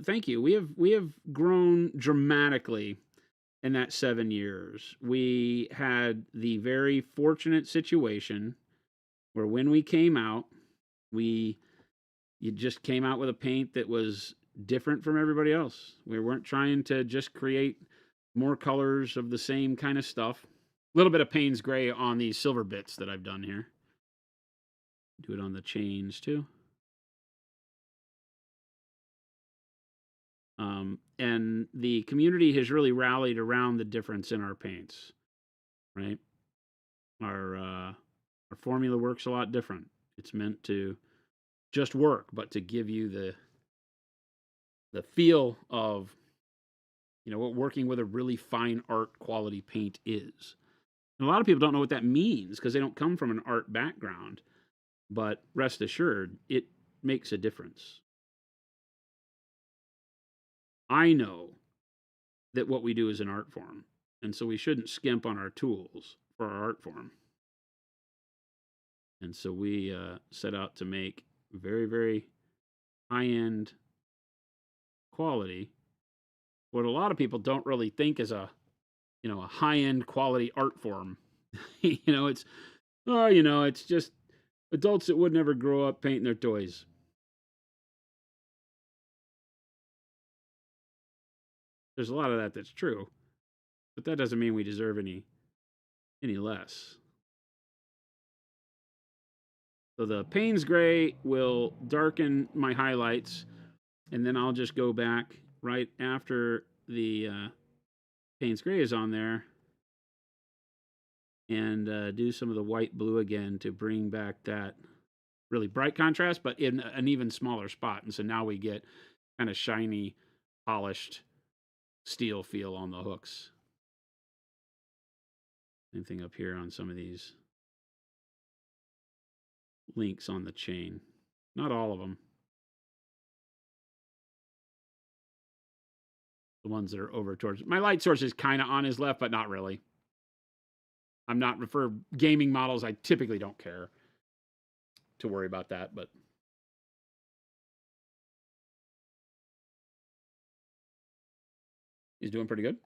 thank you. We have grown dramatically in that 7 years. We had the very fortunate situation where when we came out, you just came out with a paint that was different from everybody else. We weren't trying to just create more colors of the same kind of stuff. A little bit of Payne's Gray on these silver bits that I've done here. Do it on the chains too. And the community has really rallied around the difference in our paints, right? Our formula works a lot different. It's meant to just work, but to give you the feel of, you know, what working with a really fine art quality paint is. And a lot of people don't know what that means because they don't come from an art background. But rest assured, it makes a difference. I know that what we do is an art form, and so we shouldn't skimp on our tools for our art form. And so we set out to make very, very high-end quality, what a lot of people don't really think is a high-end quality art form. It's just adults that would never grow up painting their toys. There's a lot of that that's true, but that doesn't mean we deserve any less. So the Payne's Gray will darken my highlights, and then I'll just go back right after the Payne's Gray is on there and do some of the white blue again to bring back that really bright contrast, but in an even smaller spot. And so now we get kind of shiny, polished steel feel on the hooks. Same thing up here on some of these links on the chain. Not all of them. The ones that are over towards... My light source is kind of on his left, but not really. I'm not... For gaming models, I typically don't care to worry about that, but... He's doing pretty good.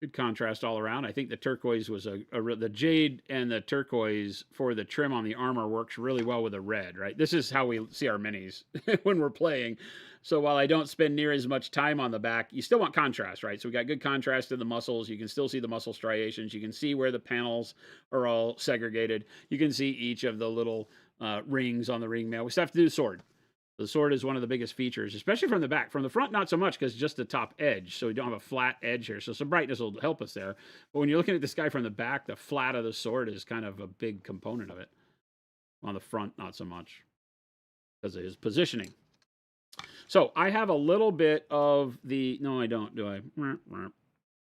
Good contrast all around. I think the turquoise was the jade and the turquoise for the trim on the armor works really well with the red, right? This is how we see our minis when we're playing. So while I don't spend near as much time on the back, you still want contrast, right? So we got good contrast in the muscles. You can still see the muscle striations. You can see where the panels are all segregated. You can see each of the little rings on the ring mail. We still have to do the sword. The sword is one of the biggest features, especially from the back. From the front, not so much, because just the top edge, so we don't have a flat edge here. So some brightness will help us there. But when you're looking at this guy from the back, the flat of the sword is kind of a big component of it. On the front, not so much, because of his positioning. So I have a little bit of the... No, I don't, do I?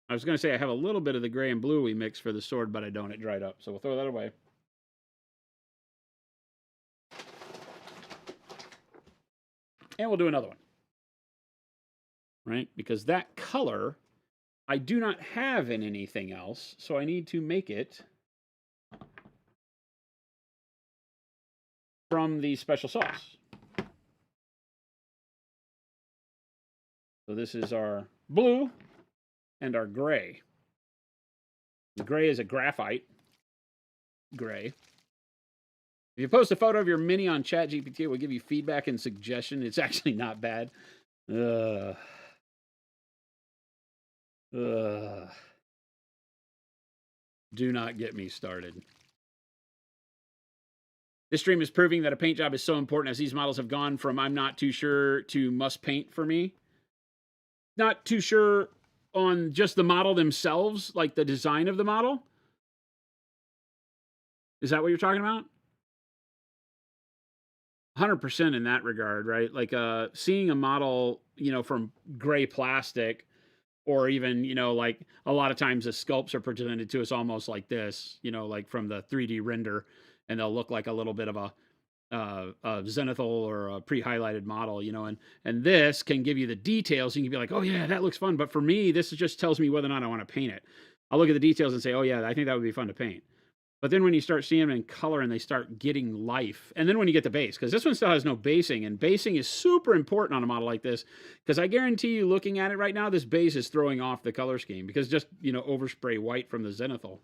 I was going to say I have a little bit of the gray and blue we mixed for the sword, but I don't. It dried up, so we'll throw that away. And we'll do another one, right? Because that color I do not have in anything else, so I need to make it from the special sauce. So this is our blue and our gray. The gray is a graphite gray. If you post a photo of your mini on ChatGPT, it will give you feedback and suggestion. It's actually not bad. Do not get me started. This stream is proving that a paint job is so important, as these models have gone from I'm not too sure to must paint for me. Not too sure on just the model themselves, like the design of the model? Is that what you're talking about? 100% in that regard, right? Like seeing a model, from gray plastic, or even, like a lot of times the sculpts are presented to us almost like this, like from the 3D render, and they'll look like a little bit of a zenithal or a pre-highlighted model, and this can give you the details. You can be like, oh yeah, that looks fun. But for me, this just tells me whether or not I want to paint it. I'll look at the details and say, oh yeah, I think that would be fun to paint. But then when you start seeing them in color and they start getting life, and then when you get the base, because this one still has no basing, and basing is super important on a model like this, because I guarantee you, looking at it right now, this base is throwing off the color scheme, because just, overspray white from the zenithal.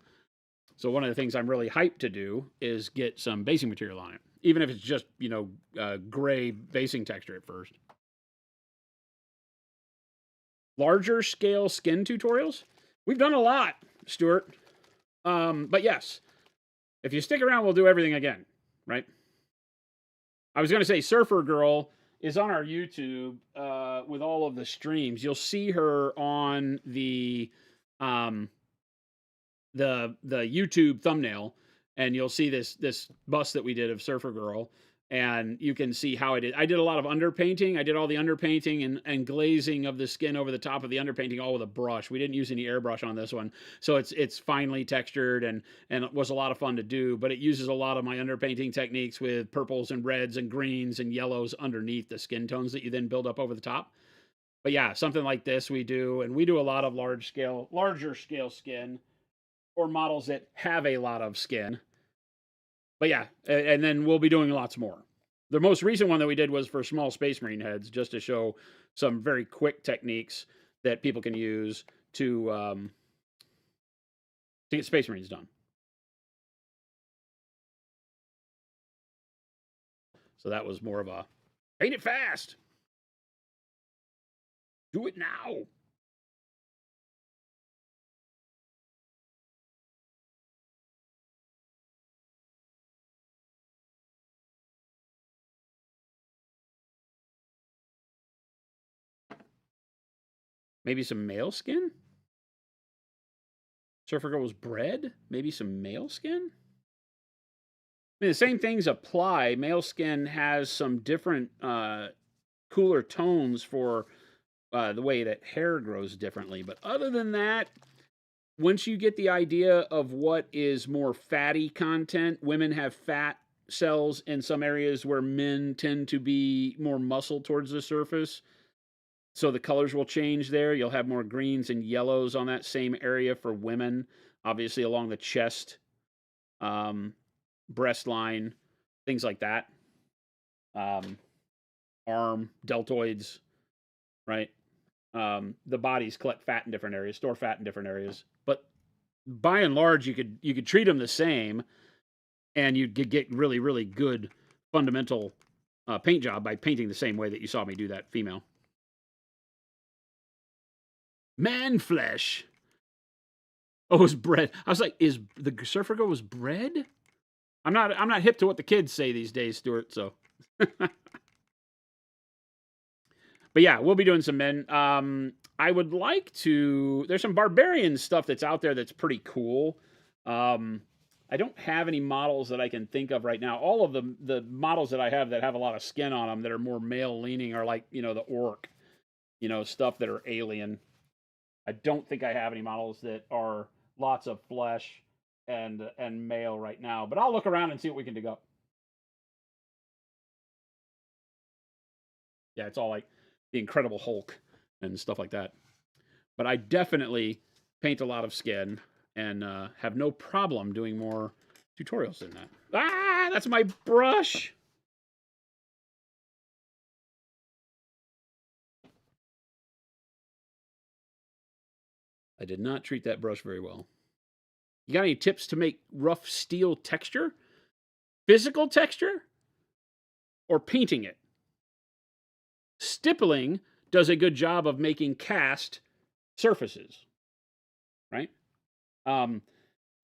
So one of the things I'm really hyped to do is get some basing material on it, even if it's just, gray basing texture at first. Larger scale skin tutorials? We've done a lot, Stuart. But yes, if you stick around, we'll do everything again, right? I was going to say Surfer Girl is on our YouTube with all of the streams. You'll see her on the YouTube thumbnail, and you'll see this bust that we did of Surfer Girl, and you can see how I did. I did a lot of underpainting. I did all the underpainting and glazing of the skin over the top of the underpainting, all with a brush. We didn't use any airbrush on this one, so it's finely textured, and it was a lot of fun to do. But it uses a lot of my underpainting techniques with purples and reds and greens and yellows underneath the skin tones that you then build up over the top. But yeah, something like this we do, and we do a lot of larger scale skin, or models that have a lot of skin. But yeah, and then we'll be doing lots more. The most recent one that we did was for small Space Marine heads, just to show some very quick techniques that people can use to get Space Marines done. So that was more of a paint it fast. Do it now. Maybe some male skin? Surfer Girl was bred? Maybe some male skin? I mean, the same things apply. Male skin has some different, cooler tones for the way that hair grows differently. But other than that, once you get the idea of what is more fatty content, women have fat cells in some areas where men tend to be more muscle towards the surface. So the colors will change there. You'll have more greens and yellows on that same area for women, obviously along the chest, breast line, things like that. Arm, deltoids, right? The bodies collect fat in different areas, store fat in different areas. But by and large, you could treat them the same, and you could get really, really good fundamental paint job by painting the same way that you saw me do that female. Man flesh. Oh, it was bred. I was like, is the Surfer Girl was bred? I'm not hip to what the kids say these days, Stuart. So, but yeah, we'll be doing some men. I would like to. There's some barbarian stuff that's out there that's pretty cool. I don't have any models that I can think of right now. All of the models that I have that have a lot of skin on them that are more male leaning are like, the orc, stuff that are alien. I don't think I have any models that are lots of flesh and male right now, but I'll look around and see what we can dig up. Yeah, it's all like the Incredible Hulk and stuff like that. But I definitely paint a lot of skin and have no problem doing more tutorials than that. Ah, that's my brush. I did not treat that brush very well. You got any tips to make rough steel texture? Physical texture? Or painting it? Stippling does a good job of making cast surfaces, right?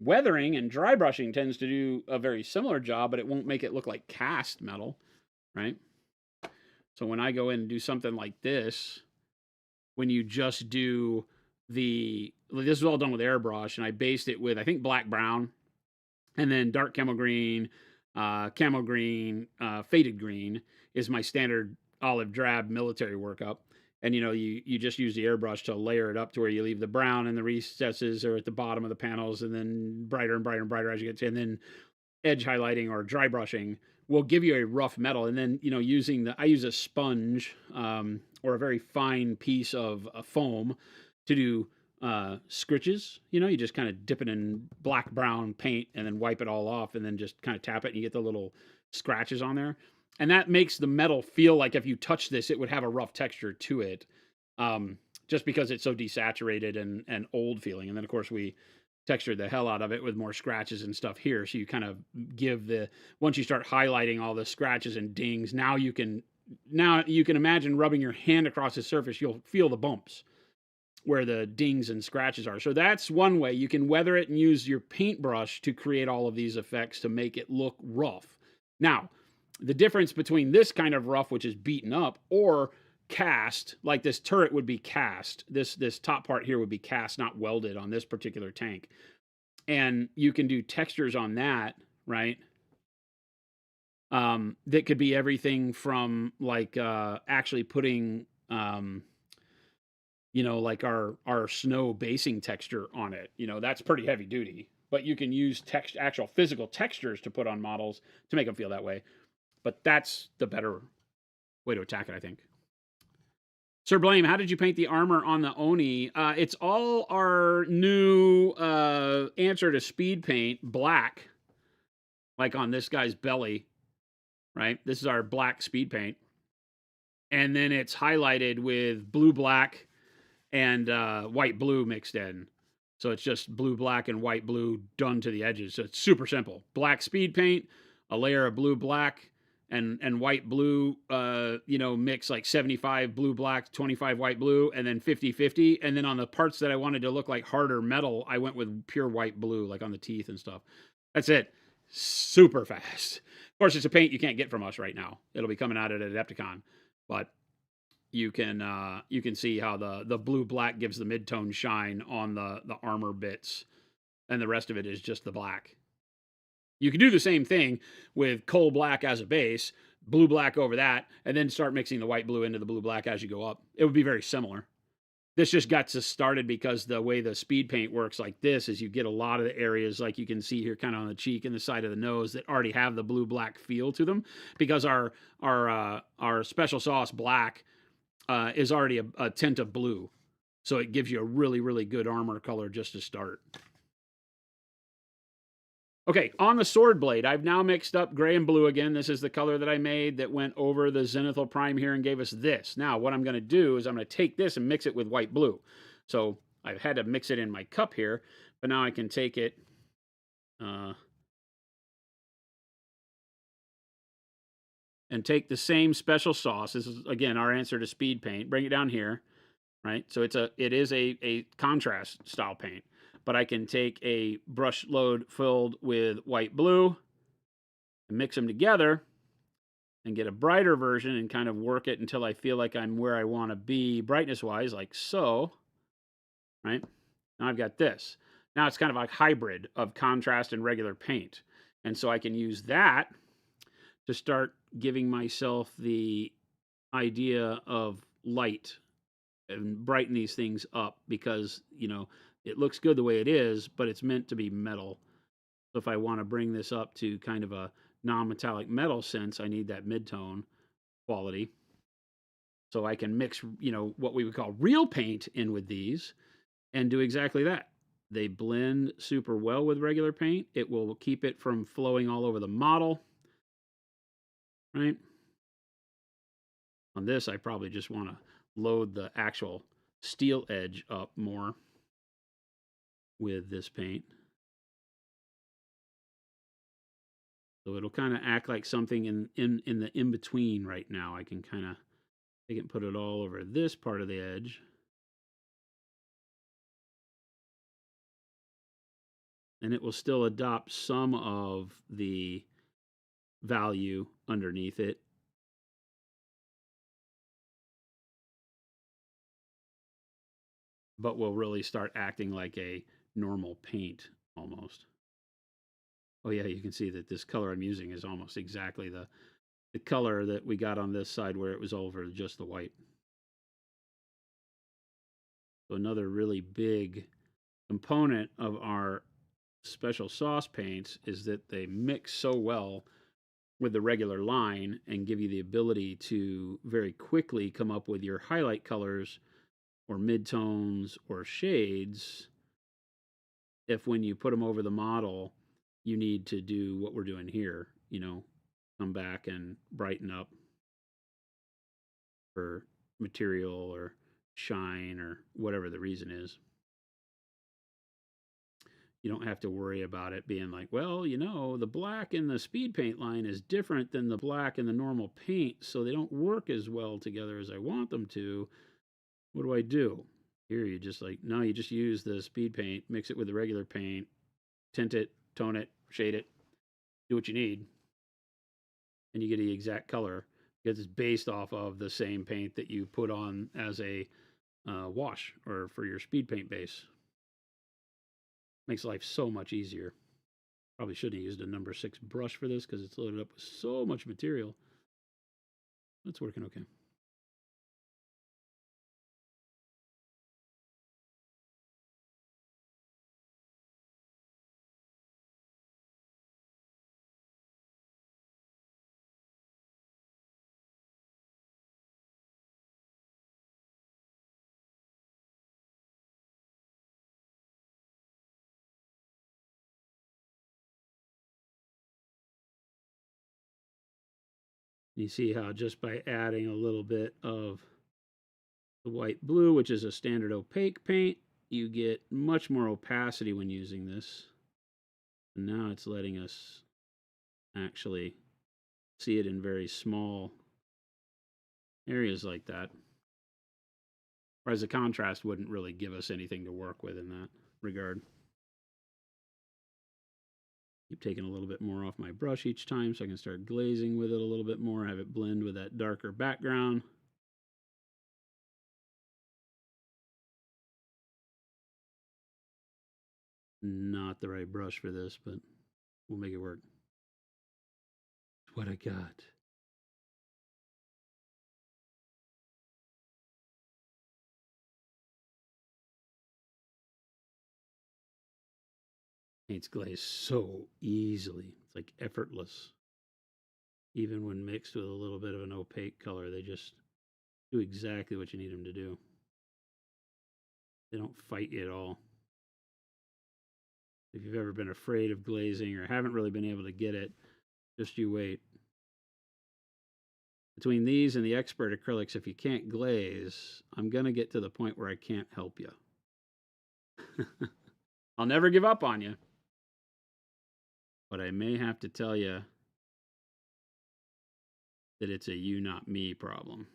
Weathering and dry brushing tends to do a very similar job, but it won't make it look like cast metal, right? So when I go in and do something like this, when you just do this was all done with airbrush, and I based it with, I think, black brown, and then dark camo green, faded green is my standard olive drab military workup. And you just use the airbrush to layer it up to where you leave the brown and the recesses are at the bottom of the panels, and then brighter and brighter and brighter as you get to, and then edge highlighting or dry brushing will give you a rough metal. And then I use a sponge, or a very fine piece of foam to do scritches. You just kind of dip it in black brown paint and then wipe it all off, and then just kind of tap it, and you get the little scratches on there. And that makes the metal feel like if you touch this, it would have a rough texture to it, just because it's so desaturated and old feeling. And then, of course, we textured the hell out of it with more scratches and stuff here. So you kind of once you start highlighting all the scratches and dings, now you can imagine rubbing your hand across the surface. You'll feel the bumps where the dings and scratches are. So that's one way you can weather it and use your paintbrush to create all of these effects to make it look rough. Now, the difference between this kind of rough, which is beaten up, or cast, like this turret would be cast. This top part here would be cast, not welded on this particular tank. And you can do textures on that, right? That could be everything from like actually putting like our snow basing texture on it. That's pretty heavy duty. But you can use actual physical textures to put on models to make them feel that way. But that's the better way to attack it, I think. Sir Blame, how did you paint the armor on the Oni? It's all our new answer to speed paint, black, like on this guy's belly, right? This is our black speed paint. And then it's highlighted with blue, black, and white, blue mixed in. So it's just blue, black, and white, blue done to the edges. So it's super simple. Black speed paint, a layer of blue, black, and white, blue, mix like 75 blue, black, 25 white, blue, and then 50-50. And then on the parts that I wanted to look like harder metal, I went with pure white, blue, like on the teeth and stuff. That's it. Super fast. Of course, it's a paint you can't get from us right now. It'll be coming out at Adepticon. But you can see how the blue black gives the mid-tone shine on the armor bits, and the rest of it is just the black. You can do the same thing with coal black as a base, blue black over that, and then start mixing the white blue into the blue black as you go up. It would be very similar. This just got us started because the way the speed paint works like this is you get a lot of the areas, like you can see here kind of on the cheek and the side of the nose, that already have the blue black feel to them, because our special sauce black is already a tint of blue. So it gives you a really, really good armor color just to start. Okay, on the sword blade, I've now mixed up gray and blue again. This is the color that I made that went over the zenithal prime here and gave us this. Now, what I'm going to do is I'm going to take this and mix it with white blue. So I've had to mix it in my cup here, but now I can take it and take the same special sauce. This is, again, our answer to speed paint. Bring it down here, right? So it is a contrast style paint. But I can take a brush load filled with white blue and mix them together and get a brighter version and kind of work it until I feel like I'm where I want to be brightness-wise, like so, right? Now I've got this. Now it's kind of a hybrid of contrast and regular paint. And so I can use that to start giving myself the idea of light and brighten these things up, because, it looks good the way it is, but it's meant to be metal. So if I want to bring this up to kind of a non-metallic metal sense, I need that mid-tone quality. So I can mix, what we would call real paint in with these and do exactly that. They blend super well with regular paint. It will keep it from flowing all over the model, right? On this, I probably just want to load the actual steel edge up more with this paint. So it'll kind of act like something in the in-between right now. I can kind of take it and put it all over this part of the edge. And it will still adopt some of the value underneath it. but will really start acting like a normal paint almost. Oh yeah, you can see that this color I'm using is almost exactly the color that we got on this side where it was over just the white. So another really big component of our special sauce paints is that they mix so well with the regular line and give you the ability to very quickly come up with your highlight colors or midtones or shades if when you put them over the model you need to do what we're doing here, come back and brighten up for material or shine or whatever the reason is. You don't have to worry about it being like, well, the black in the speed paint line is different than the black in the normal paint, so they don't work as well together as I want them to. What do I do? Here, you just you just use the speed paint, mix it with the regular paint, tint it, tone it, shade it, do what you need, and you get the exact color because it's based off of the same paint that you put on as a wash or for your speed paint base. Makes life so much easier. Probably shouldn't have used a number 6 brush for this because it's loaded up with so much material. It's working okay. You see how just by adding a little bit of the white blue, which is a standard opaque paint, you get much more opacity when using this. And now it's letting us actually see it in very small areas like that. Whereas the contrast wouldn't really give us anything to work with in that regard. Keep taking a little bit more off my brush each time so I can start glazing with it a little bit more, have it blend with that darker background. Not the right brush for this, but we'll make it work. It's what I got. Paints glaze so easily. It's like effortless. Even when mixed with a little bit of an opaque color, they just do exactly what you need them to do. They don't fight you at all. If you've ever been afraid of glazing or haven't really been able to get it, just you wait. Between these and the expert acrylics, if you can't glaze, I'm going to get to the point where I can't help you. I'll never give up on you. But I may have to tell you that it's a you, not me problem.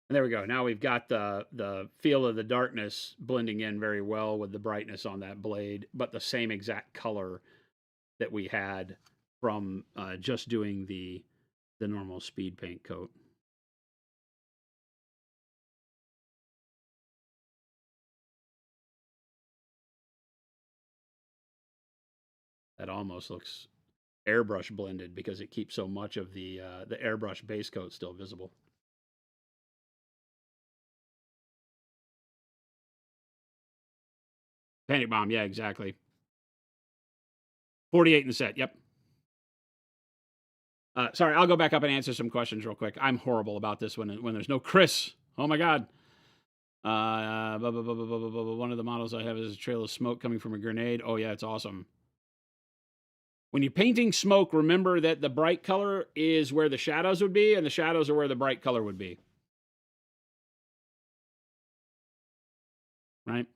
And there we go. Now we've got the feel of the darkness blending in very well with the brightness on that blade, but the same exact color that we had from just doing the normal speed paint coat. That almost looks airbrush blended because it keeps so much of the airbrush base coat still visible. Panic Bomb, yeah, exactly. 48 in the set, yep. Sorry, I'll go back up and answer some questions real quick. I'm horrible about this when there's no Chris. Oh my God. One of the models I have is a trail of smoke coming from a grenade. Oh yeah, it's awesome. When you're painting smoke, remember that the bright color is where the shadows would be, and the shadows are where the bright color would be. Right?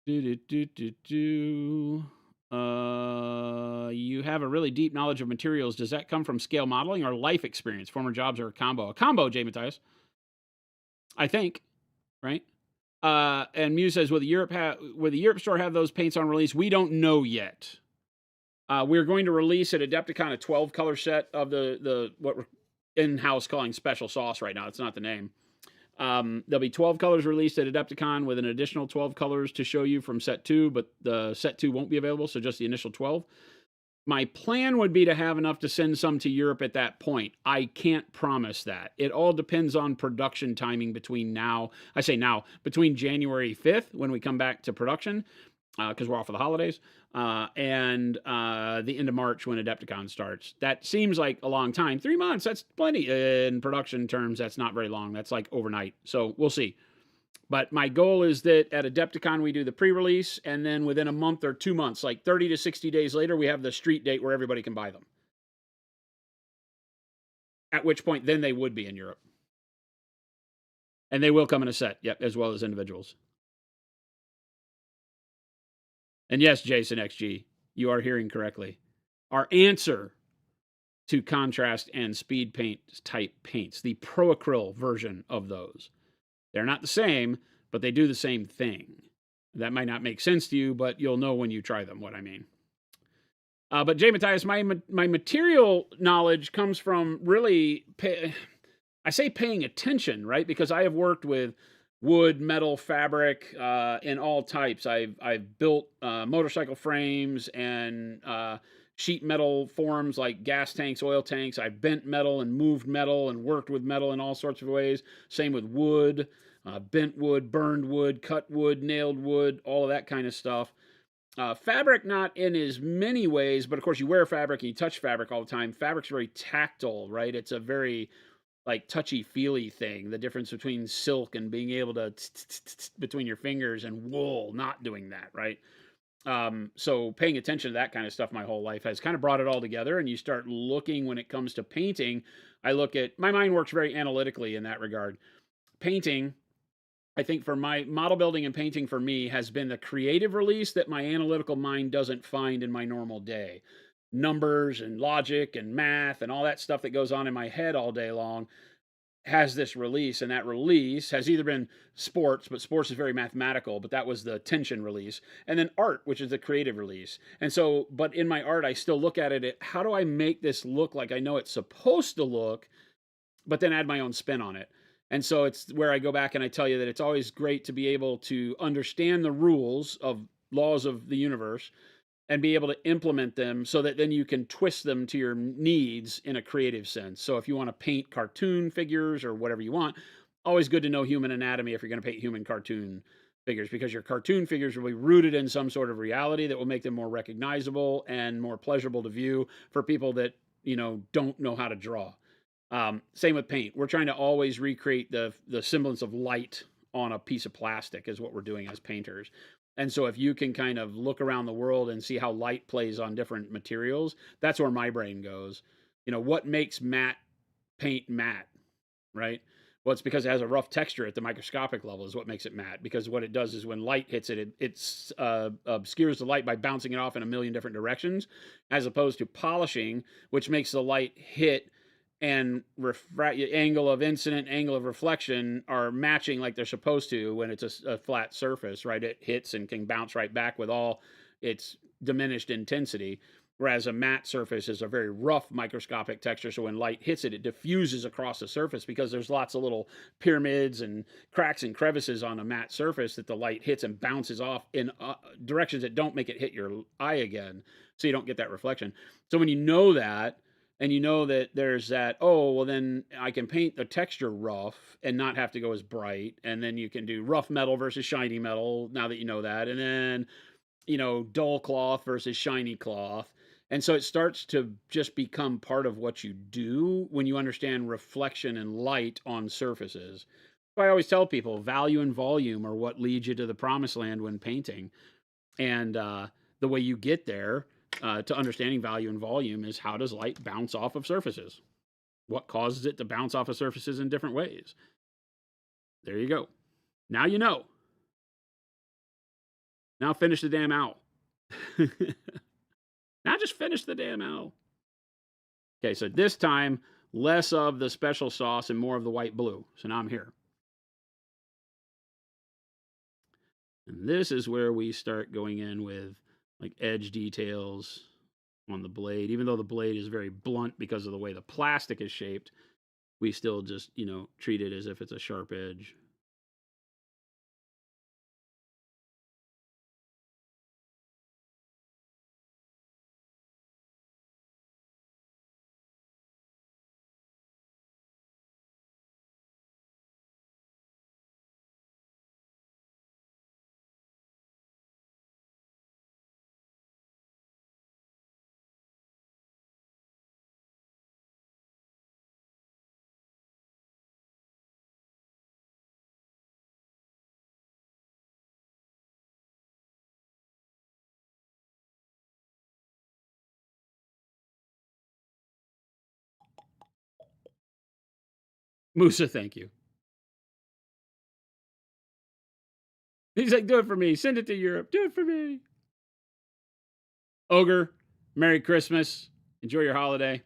You have a really deep knowledge of materials. Does that come from scale modeling or life experience, former jobs, or a combo? A combo, Jay Matthias. I think, right? And Mew says, will the Europe store have those paints on release? We don't know yet. We're going to release at Adepticon a 12 color set of the what we're in-house calling special sauce right now. It's not the name. There'll be 12 colors released at Adepticon with an additional 12 colors to show you from set 2, but the set 2 won't be available, so just the initial 12. My plan would be to have enough to send some to Europe at that point. I can't promise that. It all depends on production timing between now, between January 5th when we come back to production, because we're off for the holidays, and the end of March when Adepticon starts. That seems like a long time. 3 months, that's plenty. In production terms, that's not very long. That's like overnight. So we'll see. But my goal is that at Adepticon, we do the pre-release, and then within a month or 2 months, like 30 to 60 days later, we have the street date where everybody can buy them. At which point, then they would be in Europe. And they will come in a set, yep, as well as individuals. And yes, Jason XG, you are hearing correctly. Our answer to contrast and speed paint type paints, the pro-acryl version of those. They're not the same, but they do the same thing. That might not make sense to you, but you'll know when you try them what I mean. But Jay Matthias, my material knowledge comes from really, I say paying attention, right? Because I have worked with wood, metal, fabric, in all types. I've built motorcycle frames and sheet metal forms like gas tanks, oil tanks. I've bent metal and moved metal and worked with metal in all sorts of ways. Same with wood, bent wood, burned wood, cut wood, nailed wood, all of that kind of stuff. Fabric, not in as many ways, but of course you wear fabric and you touch fabric all the time. Fabric's very tactile, right? It's a very like touchy-feely thing. The difference between silk and being able to between your fingers and wool, not doing that, right? So paying attention to that kind of stuff my whole life has kind of brought it all together. And you start looking when it comes to painting. I look at, my mind works very analytically in that regard. Painting, I think for my model building and painting for me has been the creative release that my analytical mind doesn't find in my normal day. Numbers and logic and math and all that stuff that goes on in my head all day long has this release, and that release has either been sports, but sports is very mathematical, but that was the tension release, and then art, which is the creative release. And so, but in my art, I still look at it, how do I make this look like I know it's supposed to look, but then add my own spin on it? And so it's where I go back and I tell you that it's always great to be able to understand the rules of laws of the universe and be able to implement them so that then you can twist them to your needs in a creative sense. So if you want to paint cartoon figures or whatever you want, always good to know human anatomy if you're going to paint human cartoon figures, because your cartoon figures will be rooted in some sort of reality that will make them more recognizable and more pleasurable to view for people that, you know, don't know how to draw. Same with paint. We're trying to always recreate the semblance of light on a piece of plastic is what we're doing as painters. And so if you can kind of look around the world and see how light plays on different materials, that's where my brain goes. You know, what makes matte paint matte, right? Well, it's because it has a rough texture at the microscopic level is what makes it matte. Because what it does is when light hits it, it obscures the light by bouncing it off in a million different directions, as opposed to polishing, which makes the light hit and angle of incident, angle of reflection are matching like they're supposed to when it's a flat surface, right? It hits and can bounce right back with all its diminished intensity. Whereas a matte surface is a very rough microscopic texture, so when light hits it, it diffuses across the surface because there's lots of little pyramids and cracks and crevices on a matte surface that the light hits and bounces off in directions that don't make it hit your eye again, so you don't get that reflection. So when you know that, and you know that there's that, oh, well, then I can paint the texture rough and not have to go as bright. And then you can do rough metal versus shiny metal, now that you know that. And then, you know, dull cloth versus shiny cloth. And so it starts to just become part of what you do when you understand reflection and light on surfaces. So I always tell people value and volume are what leads you to the promised land when painting. And the way you get there to understanding value and volume is how does light bounce off of surfaces? What causes it to bounce off of surfaces in different ways? There you go. Now you know. Now finish the damn owl. Now just finish the damn owl. Okay, so this time, less of the special sauce and more of the white blue. So now I'm here. And this is where we start going in with like edge details on the blade. Even though the blade is very blunt because of the way the plastic is shaped, we still just, treat it as if it's a sharp edge. Musa, thank you. He's like, do it for me. Send it to Europe. Do it for me. Ogre, Merry Christmas. Enjoy your holiday.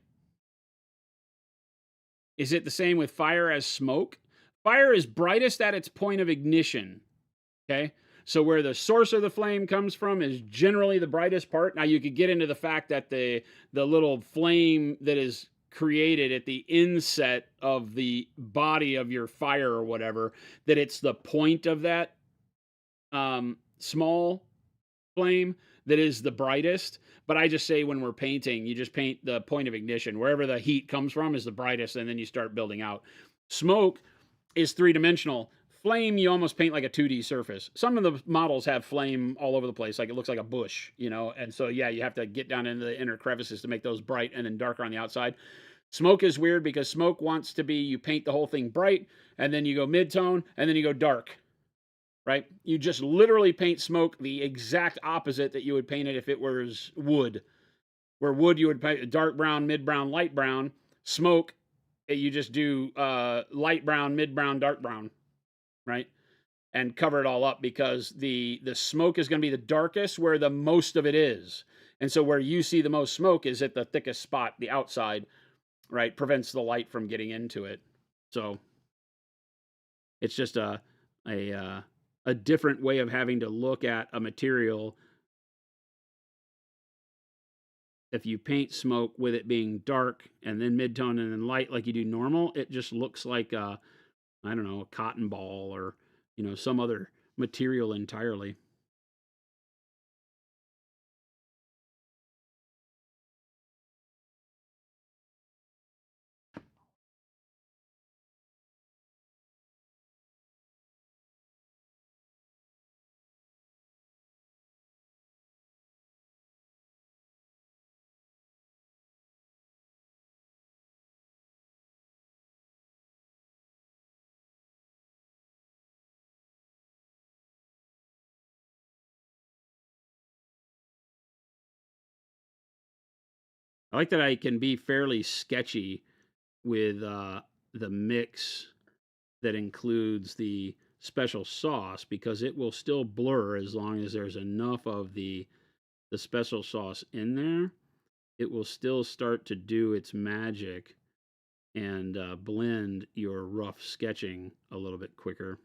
Is it the same with fire as smoke? Fire is brightest at its point of ignition. Okay. So where the source of the flame comes from is generally the brightest part. Now you could get into the fact that the little flame that is created at the inset of the body of your fire or whatever, that it's the point of that small flame that is the brightest. But I just say when we're painting, you just paint the point of ignition. Wherever the heat comes from is the brightest, and then you start building out. Smoke is three-dimensional. Flame, you almost paint like a 2D surface. Some of the models have flame all over the place, like it looks like a bush, and so yeah, you have to get down into the inner crevices to make those bright and then darker on the outside. Smoke is weird because smoke wants to be, you paint the whole thing bright, and then you go mid-tone, and then you go dark, right? You just literally paint smoke the exact opposite that you would paint it if it was wood. Where wood you would paint dark brown, mid brown, light brown. Smoke, you just do light brown, mid brown, dark brown, right? And cover it all up because the smoke is going to be the darkest where the most of it is. And so where you see the most smoke is at the thickest spot, the outside, right? Prevents the light from getting into it. So it's just a different way of having to look at a material. If you paint smoke with it being dark and then mid-tone and then light like you do normal, it just looks like I don't know, a cotton ball or some other material entirely. I like that I can be fairly sketchy with the mix that includes the special sauce because it will still blur as long as there's enough of the special sauce in there. It will still start to do its magic and blend your rough sketching a little bit quicker.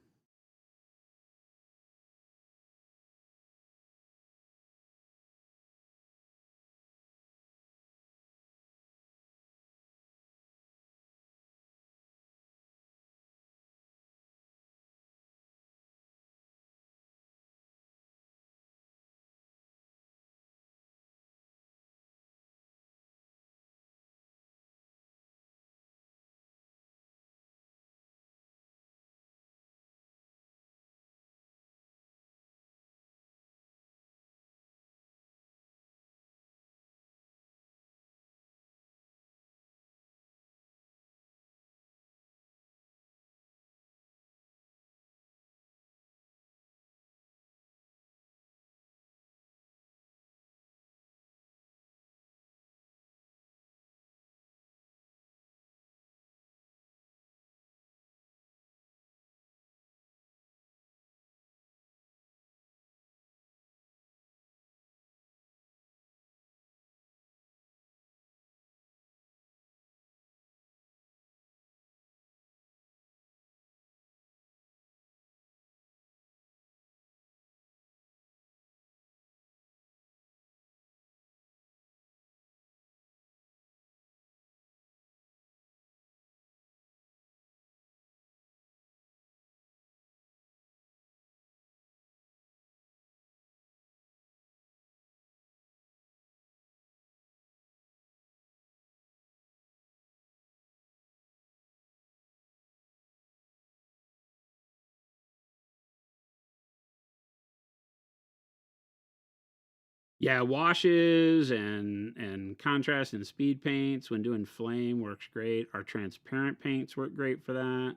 Yeah, washes and contrast and speed paints when doing flame works great. Our transparent paints work great for that.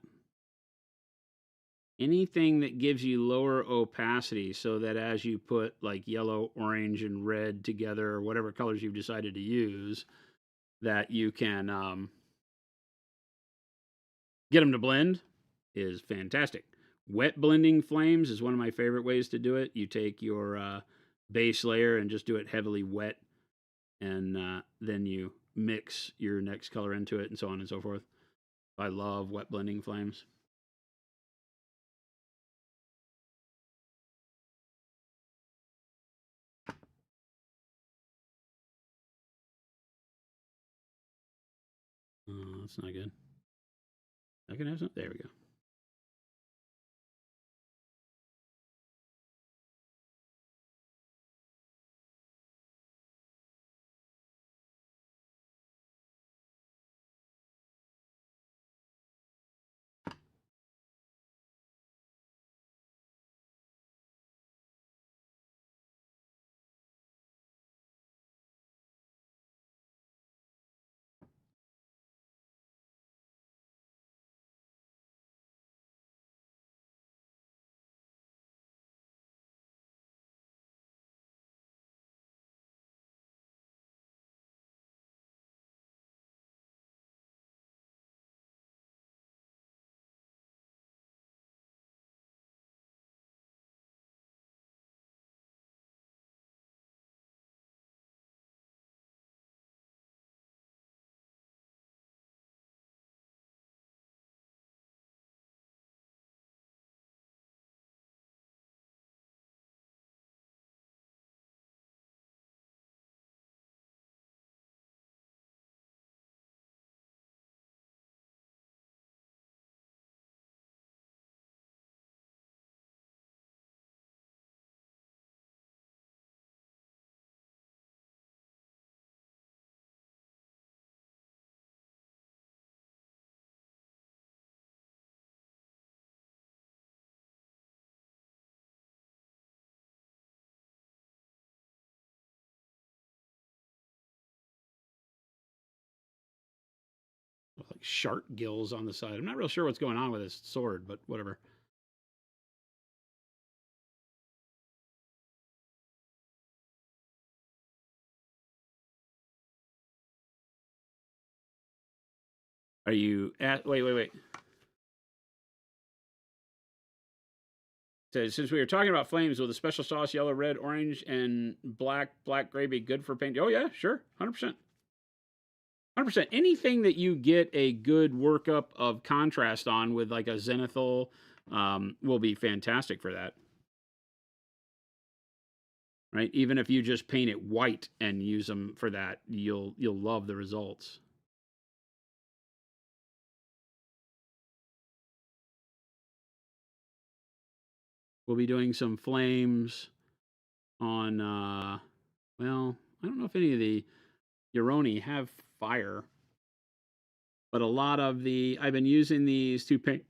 Anything that gives you lower opacity so that as you put like yellow, orange, and red together, or whatever colors you've decided to use, that you can get them to blend is fantastic. Wet blending flames is one of my favorite ways to do it. You take your base layer and just do it heavily wet, and then you mix your next color into it, and so on and so forth. I love wet blending flames. Oh, that's not good. I can have some. There we go. Like shark gills on the side. I'm not real sure what's going on with this sword, but whatever. Are you at? Wait, wait, wait. So since we were talking about flames, will the special sauce yellow, red, orange, and black, gray be good for paint? Oh yeah, sure, 100%. 100%. Anything that you get a good workup of contrast on with like a zenithal will be fantastic for that. Right? Even if you just paint it white and use them for that, you'll love the results. We'll be doing some flames on well, I don't know if any of the Uroni have fire, but a lot of the I've been using these to paint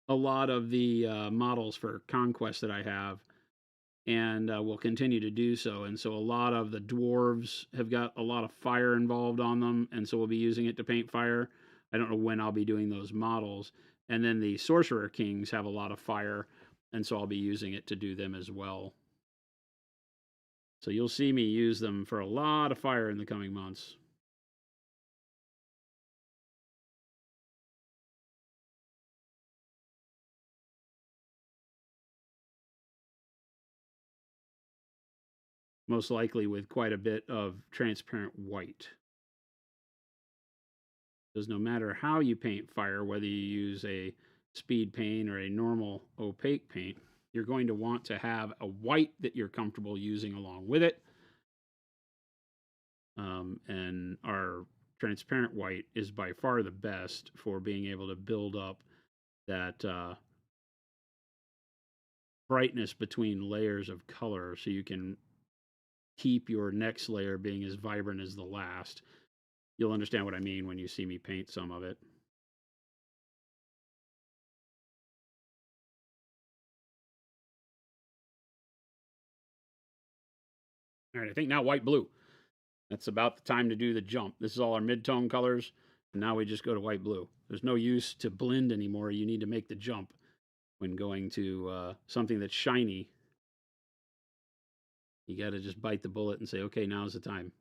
a lot of the models for Conquest that I have, and will continue to do so. And so a lot of the dwarves have got a lot of fire involved on them, and so we'll be using it to paint fire. I don't know when I'll be doing those models. And then the sorcerer kings have a lot of fire, and so I'll be using it to do them as well. So you'll see me use them for a lot of fire in the coming months. Most likely with quite a bit of transparent white. Because no matter how you paint fire, whether you use a speed paint or a normal opaque paint, you're going to want to have a white that you're comfortable using along with it. And our transparent white is by far the best for being able to build up that brightness between layers of color so you can keep your next layer being as vibrant as the last. You'll understand what I mean when you see me paint some of it. All right, I think now white, blue. That's about the time to do the jump. This is all our mid-tone colors, and now we just go to white, blue. There's no use to blend anymore. You need to make the jump when going to something that's shiny. You got to just bite the bullet and say, okay, now's the time.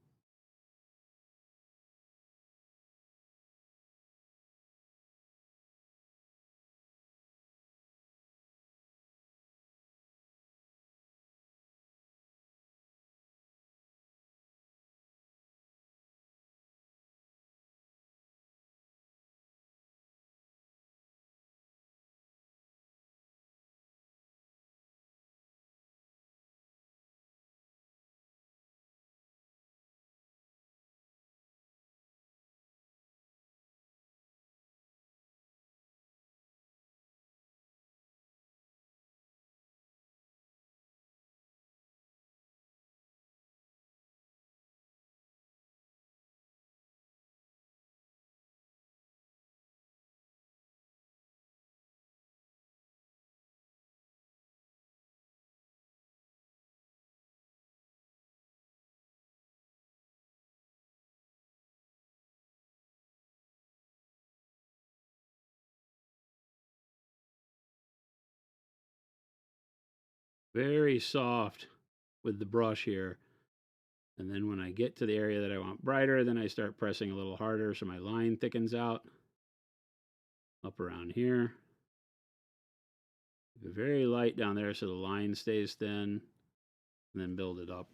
Very soft with the brush here. And then when I get to the area that I want brighter, then I start pressing a little harder so my line thickens out. Up around here. Very light down there so the line stays thin. And then build it up.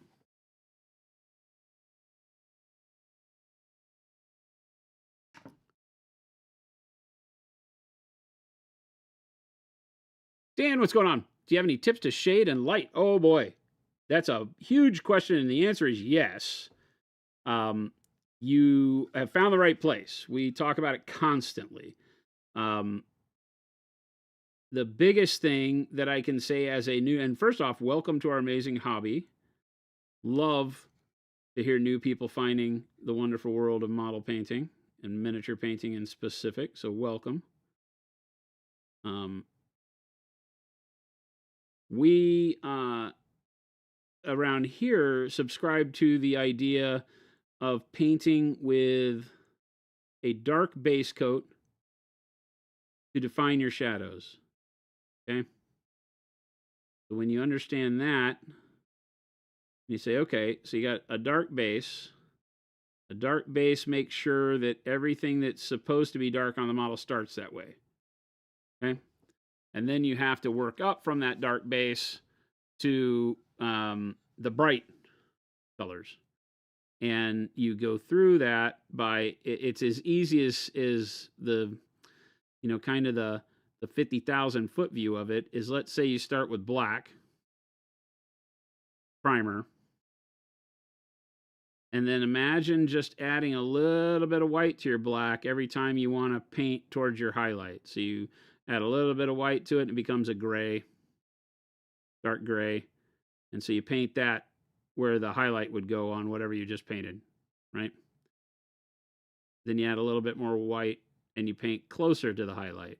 Dan, what's going on? Do you have any tips to shade and light? Oh boy, that's a huge question, and the answer is yes. You have found the right place. We talk about it constantly. The biggest thing that I can say as a new, and first off, welcome to our amazing hobby. Love to hear new people finding the wonderful world of model painting and miniature painting in specific. So welcome. We around here subscribe to the idea of painting with a dark base coat to define your shadows. Okay. So when you understand that, you say, okay, so you got a dark base. A dark base makes sure that everything that's supposed to be dark on the model starts that way. Okay. And then you have to work up from that dark base to the bright colors. And you go through that by, it's as easy as the, you know, kind of the 50,000 foot view of it is, let's say you start with black primer. And then imagine just adding a little bit of white to your black every time you want to paint towards your highlight. So you add a little bit of white to it and it becomes a gray, dark gray. And so you paint that where the highlight would go on whatever you just painted, right? Then you add a little bit more white and you paint closer to the highlight.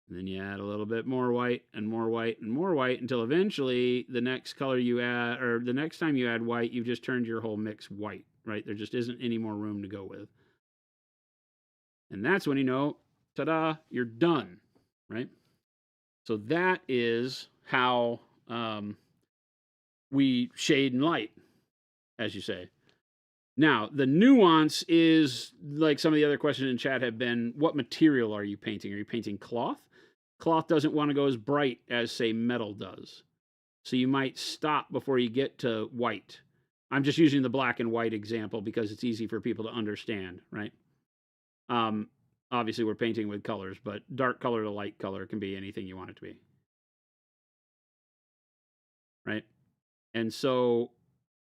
And then you add a little bit more white and more white and more white until eventually the next color you add, or the next time you add white, you've just turned your whole mix white, right? There just isn't any more room to go with. And that's when you know, ta-da, you're done, right? So that is how we shade and light, as you say. Now, the nuance is, like some of the other questions in chat have been, what material are you painting? Are you painting cloth? Cloth doesn't want to go as bright as, say, metal does. So you might stop before you get to white. I'm just using the black and white example because it's easy for people to understand, right? Obviously, we're painting with colors, but dark color to light color can be anything you want it to be, right? And so,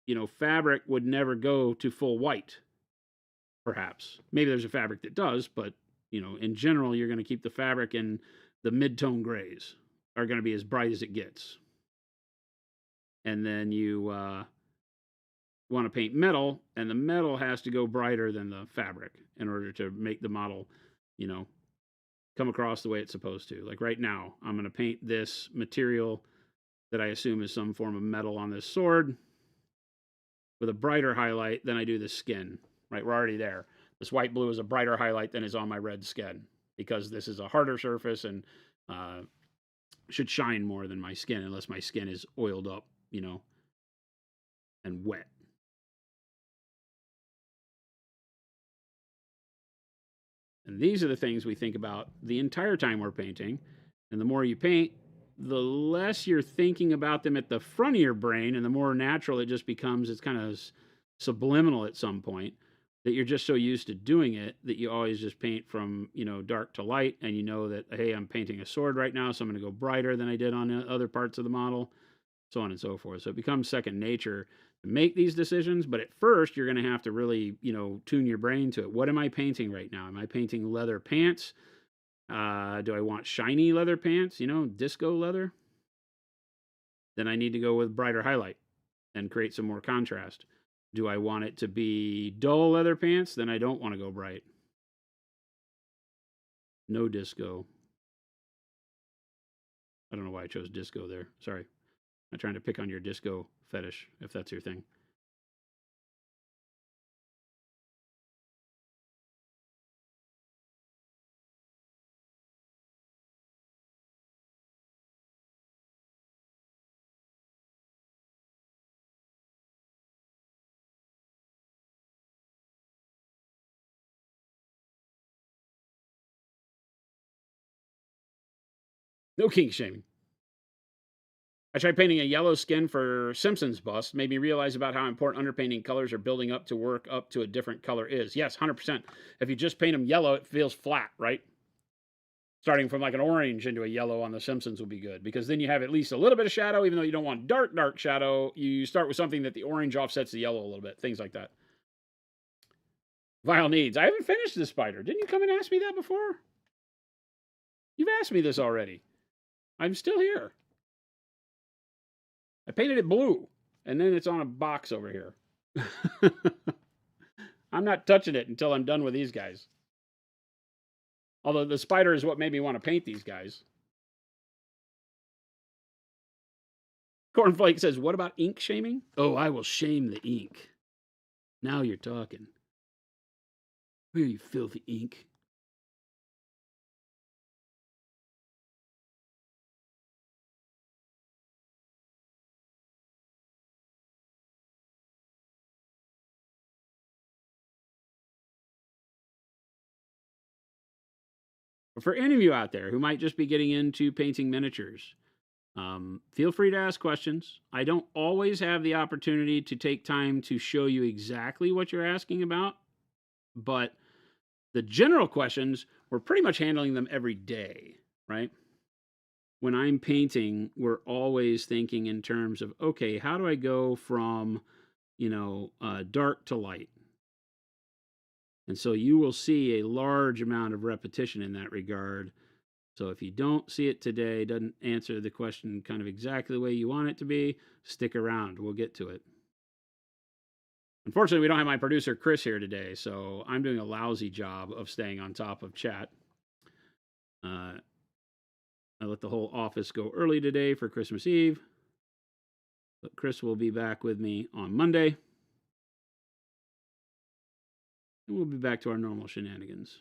you know, fabric would never go to full white, perhaps. Maybe there's a fabric that does, but, you know, in general, you're going to keep the fabric in the mid-tone grays are going to be as bright as it gets. And then you want to paint metal, and the metal has to go brighter than the fabric in order to make the model, you know, come across the way it's supposed to. Like right now, I'm going to paint this material that I assume is some form of metal on this sword. with a brighter highlight than I do the skin, right? We're already there. This white blue is a brighter highlight than is on my red skin because this is a harder surface and uh, should shine more than my skin unless my skin is oiled up, and wet. And these are the things we think about the entire time we're painting. And the more you paint, the less you're thinking about them at the front of your brain, and the more natural it just becomes. It's kind of subliminal at some point that you're just so used to doing it that you always just paint from, dark to light. And you know that, hey, I'm painting a sword right now, so I'm going to go brighter than I did on other parts of the model, so on and so forth. So it becomes second nature to make these decisions. But at first, you're going to have to really, tune your brain to it. What am I painting right now? Am I painting leather pants? Do I want shiny leather pants, disco leather? Then I need to go with brighter highlight and create some more contrast. Do I want it to be dull leather pants? Then I don't want to go bright. No disco. I don't know why I chose disco there. Sorry. I'm not trying to pick on your disco fetish, if that's your thing. No kink shaming. I tried painting a yellow skin for Simpson's bust. Made me realize about how important underpainting colors are building up to work up to a different color is. Yes, 100%. If you just paint them yellow, it feels flat, right? Starting from like an orange into a yellow on the Simpsons will be good because then you have at least a little bit of shadow, even though you don't want dark shadow. You start with something that the orange offsets the yellow a little bit, things like that. Vile needs. I haven't finished this spider. Didn't you come and ask me that before? You've asked me this already. I'm still here. I painted it blue, and then it's on a box over here. I'm not touching it until I'm done with these guys. Although the spider is what made me want to paint these guys. Cornflake says, what about ink shaming? Oh, I will shame the ink. Now you're talking. Where you filthy ink? For any of you out there who might just be getting into painting miniatures, feel free to ask questions. I don't always have the opportunity to take time to show you exactly what you're asking about, but the general questions, we're pretty much handling them every day, right? When I'm painting, we're always thinking in terms of, okay, how do I go from, dark to light? And so you will see a large amount of repetition in that regard. So if you don't see it today, doesn't answer the question kind of exactly the way you want it to be, stick around. We'll get to it. Unfortunately, we don't have my producer, Chris, here today, so I'm doing a lousy job of staying on top of chat. I let the whole office go early today for Christmas Eve, but Chris will be back with me on Monday. And we'll be back to our normal shenanigans.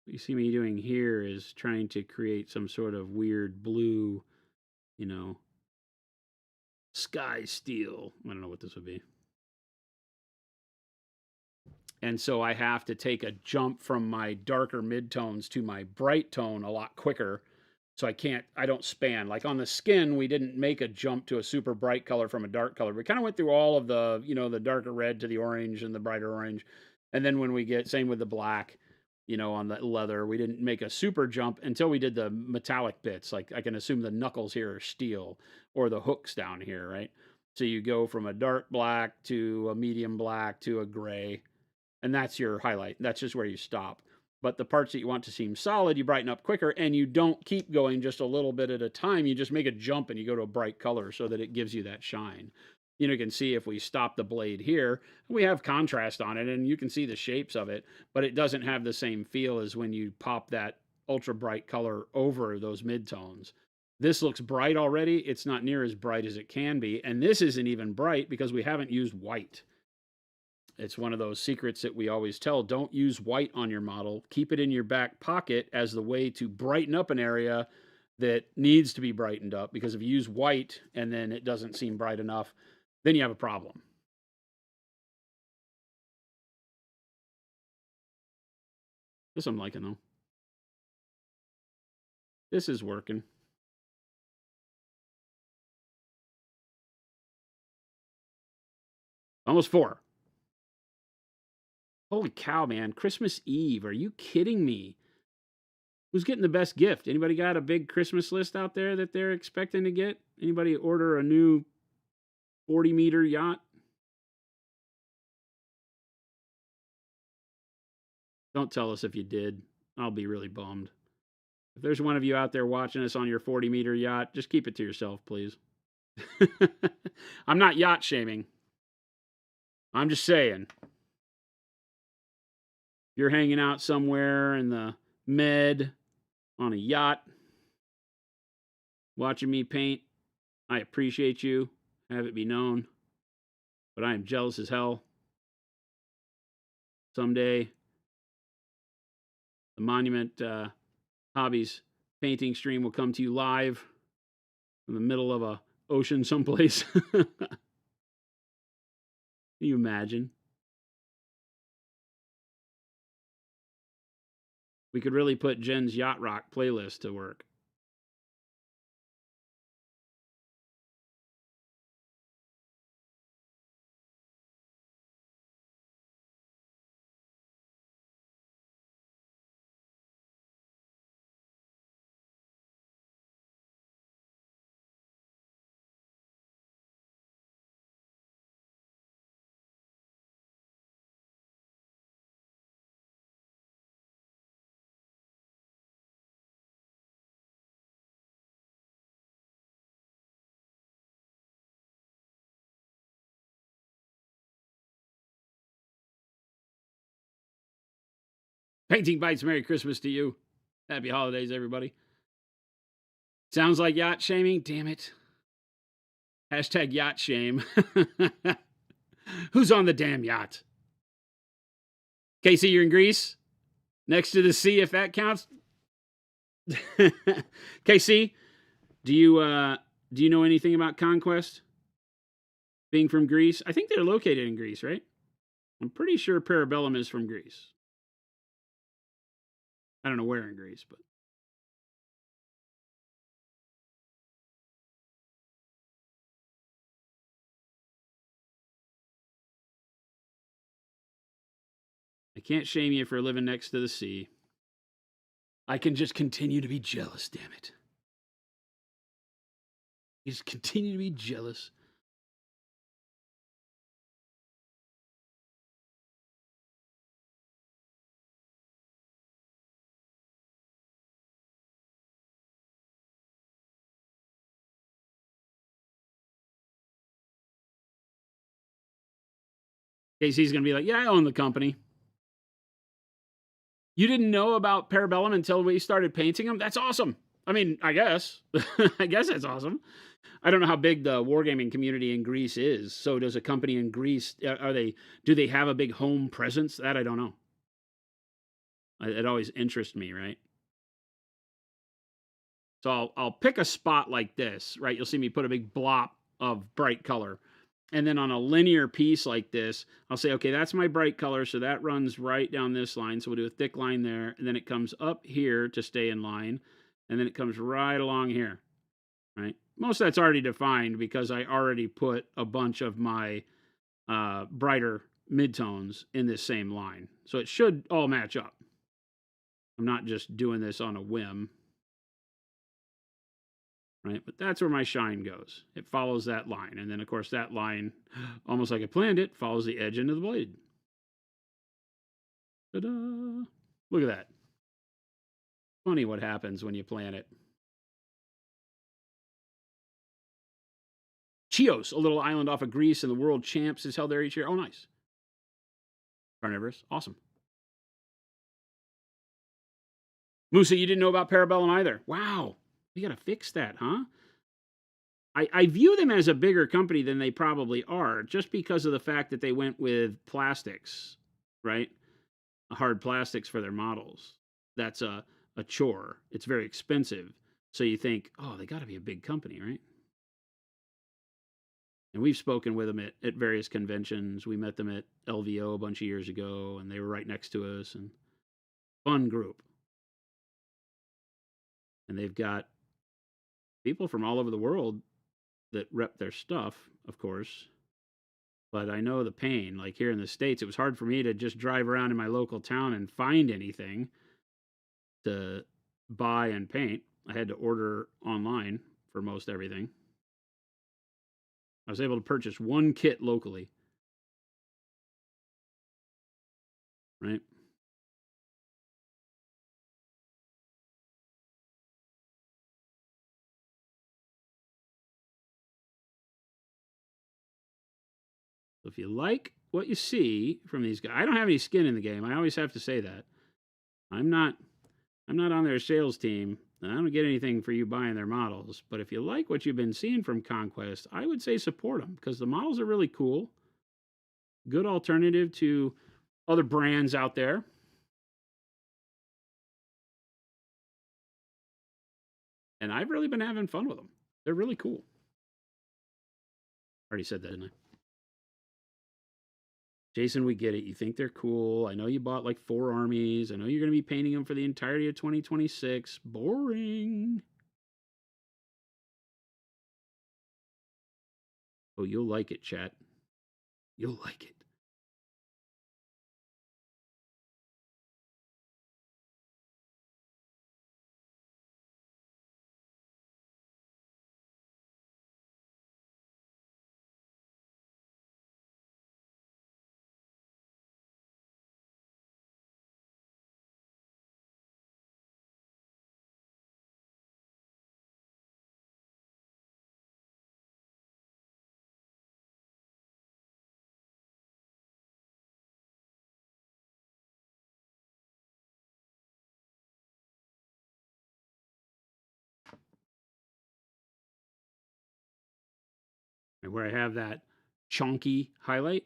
What you see me doing here is trying to create some sort of weird blue, sky steel. I don't know what this would be. And so I have to take a jump from my darker midtones to my bright tone a lot quicker. So I don't span. Like on the skin, we didn't make a jump to a super bright color from a dark color. We kind of went through all of the, the darker red to the orange and the brighter orange. And then when we get, same with the black, on the leather, we didn't make a super jump until we did the metallic bits. Like I can assume the knuckles here are steel or the hooks down here, right? So you go from a dark black to a medium black to a gray, and that's your highlight. That's just where you stop. But the parts that you want to seem solid, you brighten up quicker, and you don't keep going just a little bit at a time. You just make a jump and you go to a bright color so that it gives you that shine. You can see if we stop the blade here, we have contrast on it, and you can see the shapes of it, but it doesn't have the same feel as when you pop that ultra bright color over those midtones. This looks bright already. It's not near as bright as it can be. And this isn't even bright because we haven't used white. It's one of those secrets that we always tell. Don't use white on your model. Keep it in your back pocket as the way to brighten up an area that needs to be brightened up. Because if you use white and then it doesn't seem bright enough, then you have a problem. This I'm liking, though. This is working. Almost 4. Holy cow, man. Christmas Eve. Are you kidding me? Who's getting the best gift? Anybody got a big Christmas list out there that they're expecting to get? Anybody order a new 40-meter yacht? Don't tell us if you did. I'll be really bummed. If there's one of you out there watching us on your 40-meter yacht, just keep it to yourself, please. I'm not yacht shaming. I'm just saying. If you're hanging out somewhere in the Med on a yacht, watching me paint, I appreciate you. Have it be known. But I am jealous as hell. Someday, the Monument Hobbies painting stream will come to you live in the middle of a ocean someplace. Can you imagine? We could really put Jen's Yacht Rock playlist to work. Painting Bites, Merry Christmas to you. Happy holidays, everybody. Sounds like yacht shaming? Damn it. Hashtag yacht shame. Who's on the damn yacht? Casey, you're in Greece? Next to the sea, if that counts? Casey, do you know anything about Conquest? Being from Greece? I think they're located in Greece, right? I'm pretty sure Parabellum is from Greece. I don't know where in Greece, but I can't shame you for living next to the sea. I can just continue to be jealous, damn it. Just continue to be jealous. Casey's going to be like, yeah, I own the company. You didn't know about Parabellum until we started painting them? That's awesome. I mean, I guess. I guess that's awesome. I don't know how big the wargaming community in Greece is. So does a company in Greece, do they have a big home presence? That I don't know. It always interests me, right? So I'll pick a spot like this, right? You'll see me put a big blop of bright color. And then on a linear piece like this, I'll say, okay, that's my bright color. So that runs right down this line. So we'll do a thick line there. And then it comes up here to stay in line. And then it comes right along here, right? Most of that's already defined because I already put a bunch of my brighter midtones in this same line. So it should all match up. I'm not just doing this on a whim. Right, but that's where my shine goes. It follows that line. And then, of course, that line, almost like I planned it, follows the edge into the blade. Ta-da! Look at that. Funny what happens when you plan it. Chios, a little island off of Greece, and the World Champs is held there each year. Oh, nice. Carnivorous. Awesome. Musa, you didn't know about Parabellum either. Wow. We got to fix that, huh? I view them as a bigger company than they probably are, just because of the fact that they went with plastics, right? Hard plastics for their models. That's a chore. It's very expensive. So you think, oh, they got to be a big company, right? And we've spoken with them at various conventions. We met them at LVO a bunch of years ago, and they were right next to us. And fun group. And they've got people from all over the world that rep their stuff, of course. But I know the pain. Like here in the States, it was hard for me to just drive around in my local town and find anything to buy and paint. I had to order online for most everything. I was able to purchase one kit locally, right? So if you like what you see from these guys, I don't have any skin in the game. I always have to say that. I'm not I'm not on their sales team. I don't get anything for you buying their models, but if you like what you've been seeing from Conquest, I would say support them because the models are really cool. Good alternative to other brands out there. And I've really been having fun with them. They're really cool. I already said that, didn't I? Jason, we get it. You think they're cool. I know you bought like 4 armies. I know you're going to be painting them for the entirety of 2026. Boring. Oh, you'll like it, chat. You'll like it. And where I have that chunky highlight,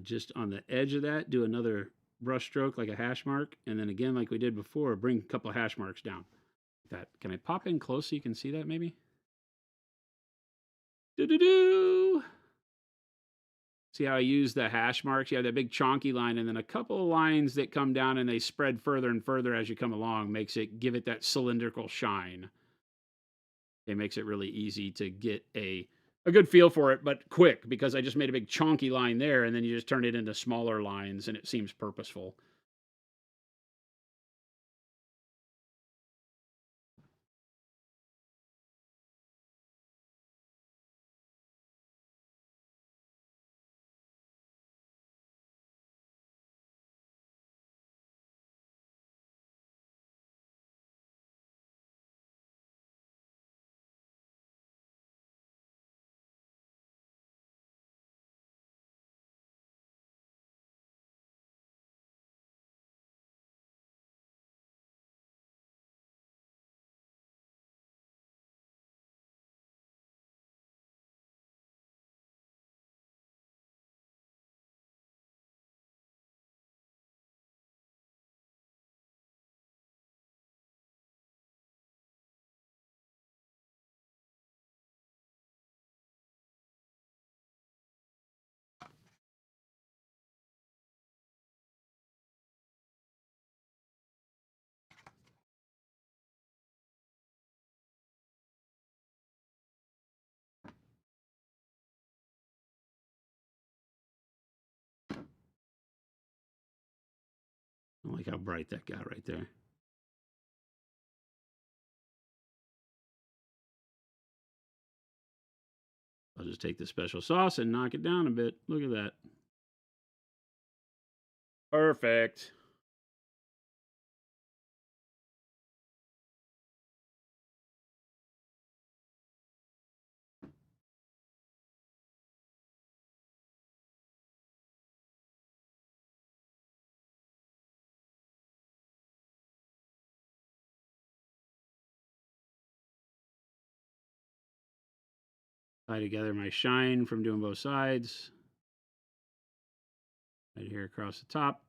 just on the edge of that, do another brush stroke like a hash mark. And then again, like we did before, bring a couple of hash marks down. That. Can I pop in close so you can see that maybe? Do-do-do. See how I use the hash marks? You have that big chonky line and then a couple of lines that come down and they spread further and further as you come along, give it that cylindrical shine. It makes it really easy to get a good feel for it, but quick because I just made a big chonky line there and then you just turn it into smaller lines and it seems purposeful. I like how bright that got right there. I'll just take the special sauce and knock it down a bit. Look at that. Perfect. Tie together my shine from doing both sides. Right here across the top.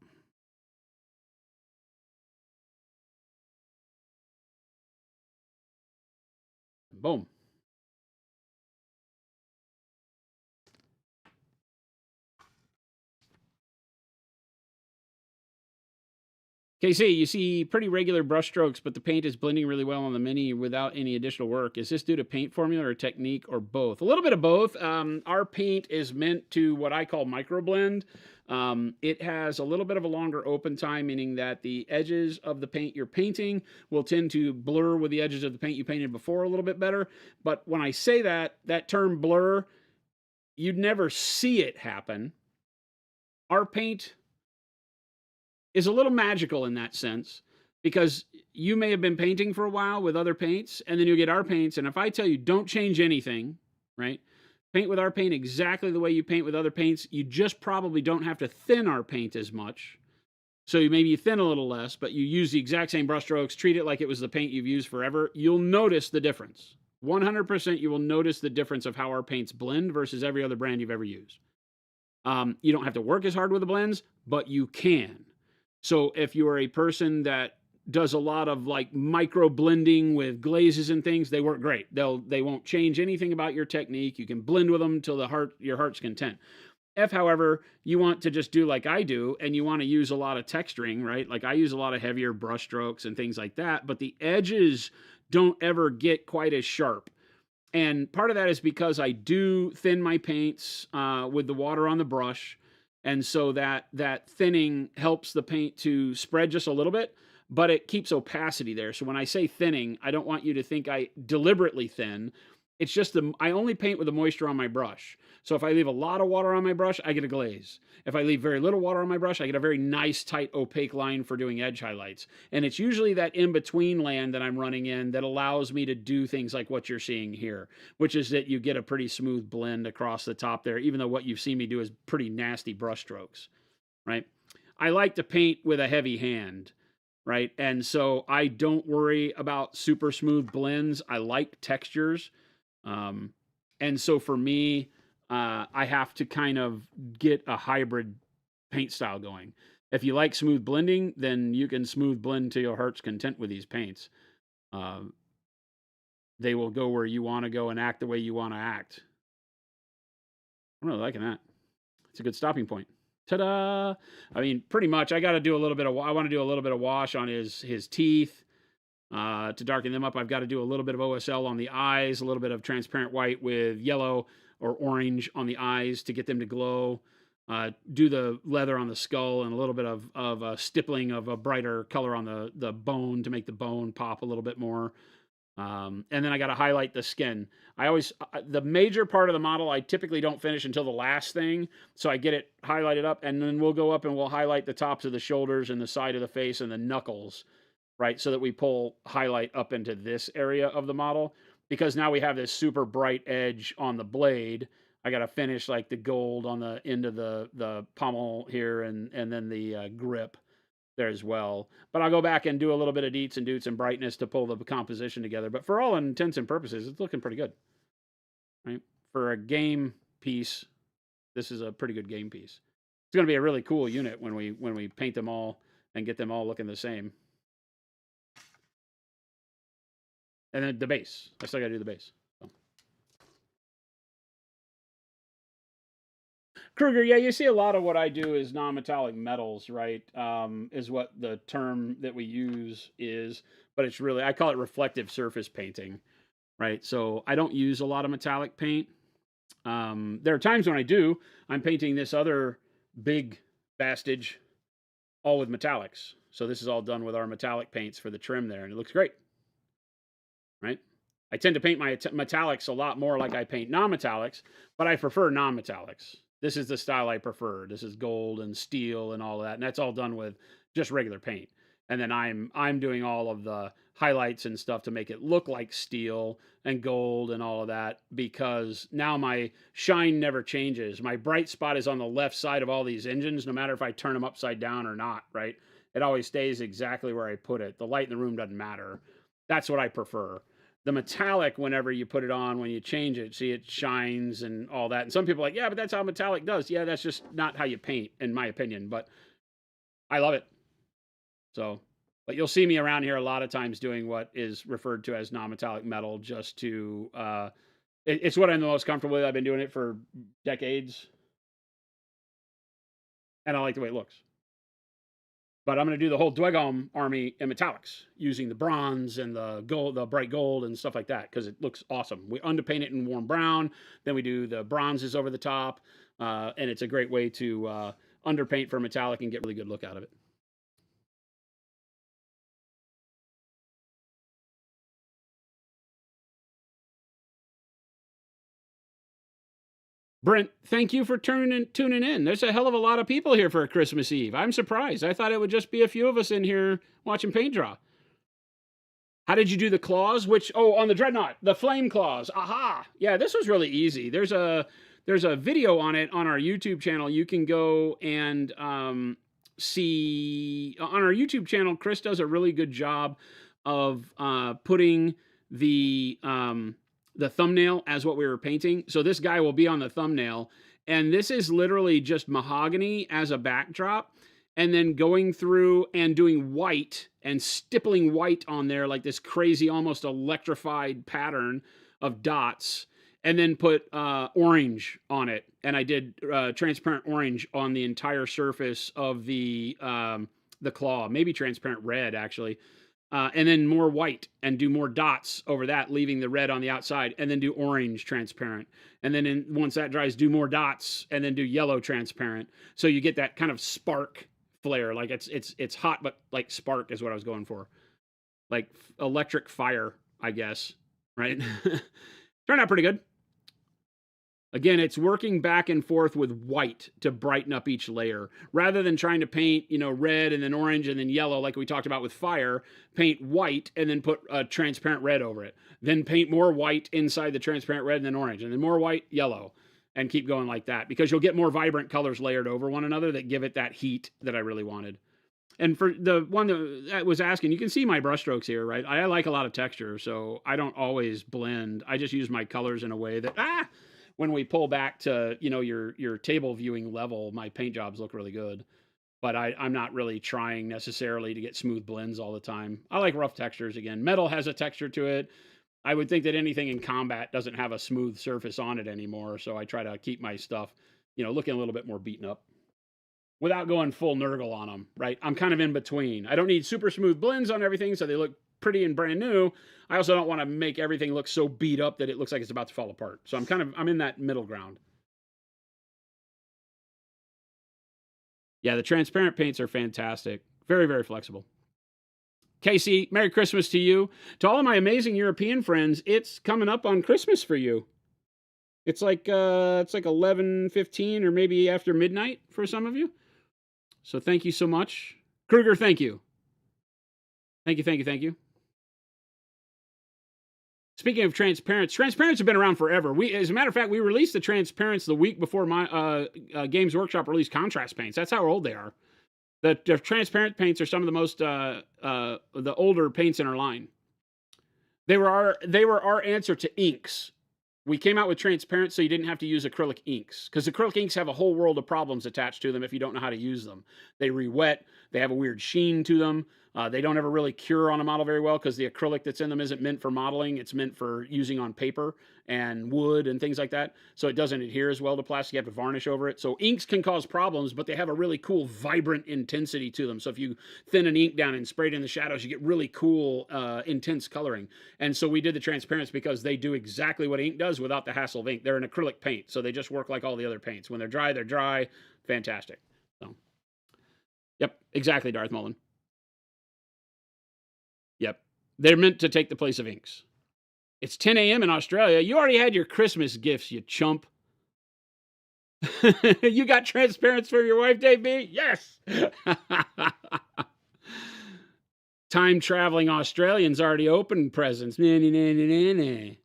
Boom. KC, you see pretty regular brush strokes, but the paint is blending really well on the Mini without any additional work. Is this due to paint formula or technique or both? A little bit of both. Our paint is meant to what I call microblend. It has a little bit of a longer open time, meaning that the edges of the paint you're painting will tend to blur with the edges of the paint you painted before a little bit better. But when I say that term blur, you'd never see it happen. Our paint is a little magical in that sense, because you may have been painting for a while with other paints, and then you get our paints, and if I tell you don't change anything, right? Paint with our paint exactly the way you paint with other paints, you just probably don't have to thin our paint as much. So maybe you thin a little less, but you use the exact same brush strokes, treat it like it was the paint you've used forever. You'll notice the difference. 100% you will notice the difference of how our paints blend versus every other brand you've ever used. You don't have to work as hard with the blends, but you can. So if you are a person that does a lot of like micro blending with glazes and things, they work great. They won't change anything about your technique. You can blend with them till your heart's content. If, however, you want to just do like I do, and you want to use a lot of texturing, right? Like I use a lot of heavier brush strokes and things like that, but the edges don't ever get quite as sharp. And part of that is because I do thin my paints with the water on the brush. And so that thinning helps the paint to spread just a little bit, but it keeps opacity there. So when I say thinning, I don't want you to think I deliberately thin. It's just I only paint with the moisture on my brush. So if I leave a lot of water on my brush, I get a glaze. If I leave very little water on my brush, I get a very nice, tight, opaque line for doing edge highlights. And it's usually that in-between land that I'm running in that allows me to do things like what you're seeing here, which is that you get a pretty smooth blend across the top there, even though what you've seen me do is pretty nasty brush strokes, right? I like to paint with a heavy hand, right? And so I don't worry about super smooth blends. I like textures. And so for me, I have to kind of get a hybrid paint style going. If you like smooth blending, then you can smooth blend to your heart's content with these paints. They will go where you want to go and act the way you want to act. I'm really liking that. It's a good stopping point. Ta-da! I mean, pretty much, I got to do a little bit of. I want to do a little bit of wash on his teeth. To darken them up, I've got to do a little bit of OSL on the eyes, a little bit of transparent white with yellow or orange on the eyes to get them to glow. Do the leather on the skull and a little bit of stippling of a brighter color on the bone to make the bone pop a little bit more. And then I got to highlight the skin. The major part of the model, I typically don't finish until the last thing. So I get it highlighted up, and then we'll go up and we'll highlight the tops of the shoulders and the side of the face and the knuckles, right? So that we pull highlight up into this area of the model, because now we have this super bright edge on the blade. I got to finish like the gold on the end of the pommel here and then the grip there as well. But I'll go back and do a little bit of deets and doots and brightness to pull the composition together. But for all intents and purposes, it's looking pretty good, right? For a game piece, this is a pretty good game piece. It's going to be a really cool unit when we paint them all and get them all looking the same. And then the base. I still got to do the base. So. Kruger, yeah, you see a lot of what I do is non-metallic metals, right? Is what the term that we use is, but it's really, I call it reflective surface painting, right? So I don't use a lot of metallic paint. There are times when I do. I'm painting this other big bastage all with metallics. So this is all done with our metallic paints for the trim there, and it looks great. Right? I tend to paint my metallics a lot more like I paint non-metallics, but I prefer non-metallics. This is the style I prefer. This is gold and steel and all of that, and that's all done with just regular paint. And then I'm doing all of the highlights and stuff to make it look like steel and gold and all of that, because now my shine never changes. My bright spot is on the left side of all these engines, no matter if I turn them upside down or not, right? It always stays exactly where I put it. The light in the room doesn't matter. That's what I prefer. the metallic, whenever you put it on, when you change it, see, it shines and all that. And some people are like, yeah, but that's how metallic does. Yeah, that's just not how you paint, in my opinion. But I love it. So, but you'll see me around here a lot of times doing what is referred to as non-metallic metal, just to it's what I'm the most comfortable with. I've been doing it for decades, and I like the way it looks. But I'm going to do the whole Dwegom army in metallics, using the bronze and the gold, the bright gold and stuff like that, because it looks awesome. We underpaint it in warm brown, then we do the bronzes over the top, and it's a great way to underpaint for metallic and get really good look out of it. Brent, thank you for tuning in. There's a hell of a lot of people here for Christmas Eve. I'm surprised. I thought it would just be a few of us in here watching paint dry. How did you do the claws? On the Dreadnought, the flame claws. Aha! Yeah, this was really easy. There's a video on it on our YouTube channel. You can go and see on our YouTube channel. Chris does a really good job of putting the thumbnail as what we were painting. So this guy will be on the thumbnail, and this is literally just mahogany as a backdrop, and then going through and doing white and stippling white on there like this crazy, almost electrified pattern of dots, and then put orange on it. And I did transparent orange on the entire surface of the claw, maybe transparent red actually. And then more white and do more dots over that, leaving the red on the outside, and then do orange transparent. And then once that dries, do more dots and then do yellow transparent. So you get that kind of spark flare. Like it's hot, but like spark is what I was going for. Like electric fire, I guess. Right? Turned out pretty good. Again, it's working back and forth with white to brighten up each layer. Rather than trying to paint, red and then orange and then yellow like we talked about with fire, paint white and then put a transparent red over it. Then paint more white inside the transparent red and then orange. And then more white, yellow. And keep going like that. Because you'll get more vibrant colors layered over one another that give it that heat that I really wanted. And for the one that was asking, you can see my brushstrokes here, right? I like a lot of texture, so I don't always blend. I just use my colors in a way that, when we pull back to, your table viewing level, my paint jobs look really good. But I'm not really trying necessarily to get smooth blends all the time. I like rough textures again. Metal has a texture to it. I would think that anything in combat doesn't have a smooth surface on it anymore, so I try to keep my stuff, looking a little bit more beaten up without going full Nurgle on them, right? I'm kind of in between. I don't need super smooth blends on everything so they look pretty and brand new. I also don't want to make everything look so beat up that it looks like it's about to fall apart. So I'm in that middle ground. Yeah, the transparent paints are fantastic. Very, very flexible. Casey, Merry Christmas to you. To all of my amazing European friends, it's coming up on Christmas for you. It's like 11:15 or maybe after midnight for some of you. So thank you so much. Kruger, thank you. Thank you. Speaking of transparents have been around forever. As a matter of fact, we released the transparents the week before my Games Workshop released contrast paints. That's how old they are. The transparent paints are some of the most the older paints in our line. They were our answer to inks. We came out with transparent so you didn't have to use acrylic inks, because acrylic inks have a whole world of problems attached to them if you don't know how to use them. They re-wet, they have a weird sheen to them, they don't ever really cure on a model very well because the acrylic that's in them isn't meant for modeling, it's meant for using on paper and wood and things like that, so it doesn't adhere as well to plastic, you have to varnish over it. So inks can cause problems, but they have a really cool vibrant intensity to them. So if you thin an ink down and spray it in the shadows, you get really cool intense coloring. And so we did the transparents because they do exactly what ink does without the hassle of ink. They're an acrylic paint, so they just work like all the other paints. When they're dry, fantastic. So, yep, exactly, Darth Mullen. Yep, they're meant to take the place of inks. It's 10 a.m. in Australia. You already had your Christmas gifts, you chump. You got transparents for your wife, Dave B? Yes! Time traveling Australians already opened presents. Hey,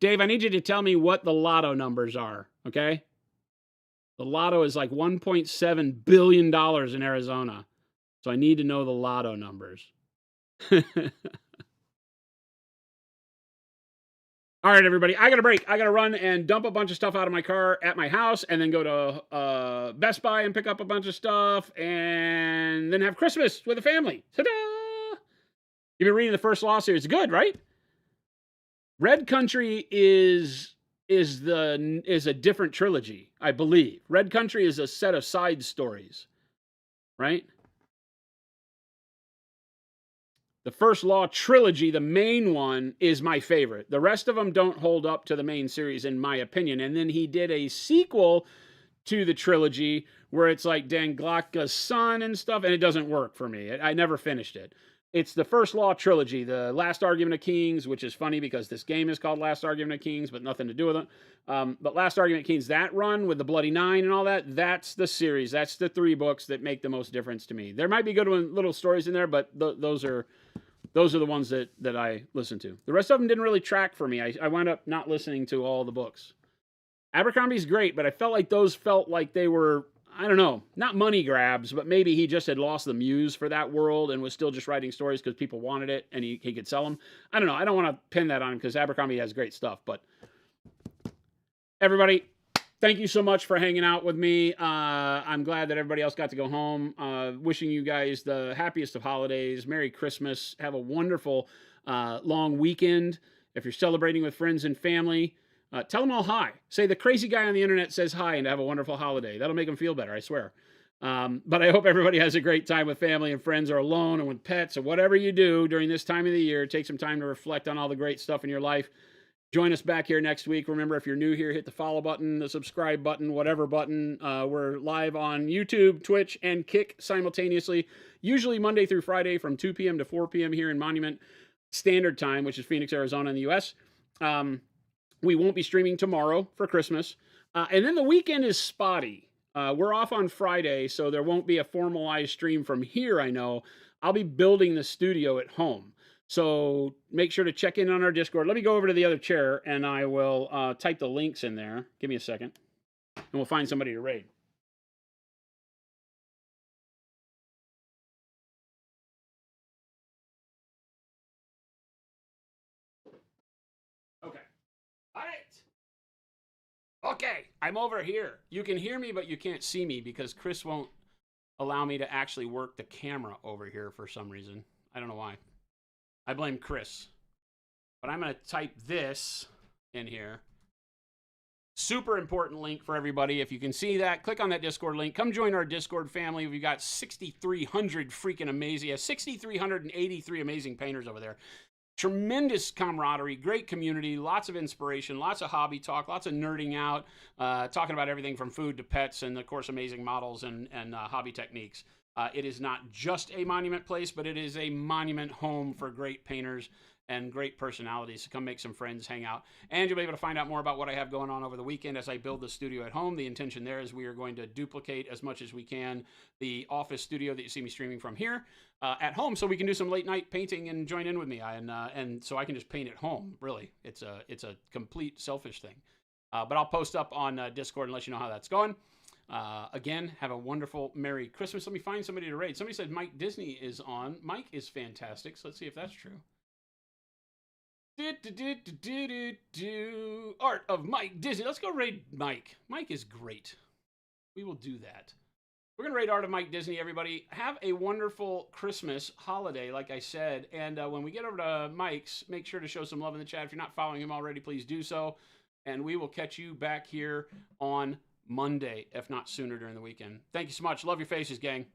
Dave, I need you to tell me what the lotto numbers are, okay? The lotto is like $1.7 billion in Arizona. So I need to know the lotto numbers. All right, everybody, I got a break. I got to run and dump a bunch of stuff out of my car at my house and then go to Best Buy and pick up a bunch of stuff and then have Christmas with the family. Ta-da! You've been reading the First Law series. Good, right? Red Country is a different trilogy, I believe. Red Country is a set of side stories, right? The First Law trilogy, the main one, is my favorite. The rest of them don't hold up to the main series, in my opinion. And then he did a sequel to the trilogy where it's like Danglaka's son and stuff, and it doesn't work for me. I never finished it. It's the First Law trilogy, the Last Argument of Kings, which is funny because this game is called Last Argument of Kings, but nothing to do with it. But Last Argument of Kings, that run with the Bloody Nine and all that, that's the series. That's the 3 books that make the most difference to me. There might be good little stories in there, but those are the ones that I listen to. The rest of them didn't really track for me. I wound up not listening to all the books. Abercrombie's great, but I felt like those felt like they were, I don't know, not money grabs, but maybe he just had lost the muse for that world and was still just writing stories because people wanted it and he could sell them. I don't know. I don't want to pin that on him because Abercrombie has great stuff. But everybody, thank you so much for hanging out with me. I'm glad that everybody else got to go home. Wishing you guys the happiest of holidays. Merry Christmas. Have a wonderful long weekend. If you're celebrating with friends and family, tell them all hi. Say the crazy guy on the internet says hi and have a wonderful holiday. That'll make them feel better, I swear. But I hope everybody has a great time with family and friends or alone or with pets or whatever you do during this time of the year. Take some time to reflect on all the great stuff in your life. Join us back here next week. Remember, if you're new here, hit the follow button, the subscribe button, whatever button. We're live on YouTube, Twitch, and Kick simultaneously, usually Monday through Friday from 2 p.m. to 4 p.m. here in Monument Standard Time, which is Phoenix, Arizona in the U.S. We won't be streaming tomorrow for Christmas. And then the weekend is spotty. We're off on Friday, so there won't be a formalized stream from here, I know. I'll be building the studio at home. So make sure to check in on our Discord. Let me go over to the other chair, and I will type the links in there. Give me a second, and we'll find somebody to raid. Okay. All right. Okay, I'm over here. You can hear me, but you can't see me because Chris won't allow me to actually work the camera over here for some reason. I don't know why. I blame Chris. But I'm going to type this in here. Super important link for everybody. If you can see that, click on that Discord link. Come join our Discord family. We've got 6,300 freaking amazing, 6,383 amazing painters over there. Tremendous camaraderie, great community, lots of inspiration, lots of hobby talk, lots of nerding out, talking about everything from food to pets and, of course, amazing models and hobby techniques. It is not just a monument place, but it is a monument home for great painters and great personalities. So come make some friends, hang out. And you'll be able to find out more about what I have going on over the weekend as I build the studio at home. The intention there is we are going to duplicate as much as we can the office studio that you see me streaming from here at home, so we can do some late night painting and join in with me. And so I can just paint at home, really. It's a complete selfish thing. But I'll post up on Discord and let you know how that's going. Again, have a wonderful Merry Christmas. Let me find somebody to raid. Somebody said Mike Disney is on. Mike is fantastic, so let's see if that's true. Art of Mike Disney. Let's go raid Mike. Mike is great. We will do that. We're going to raid Art of Mike Disney, everybody. Have a wonderful Christmas holiday, like I said. And when we get over to Mike's, make sure to show some love in the chat. If you're not following him already, please do so. And we will catch you back here on Monday, if not sooner during the weekend. Thank you so much. Love your faces, gang.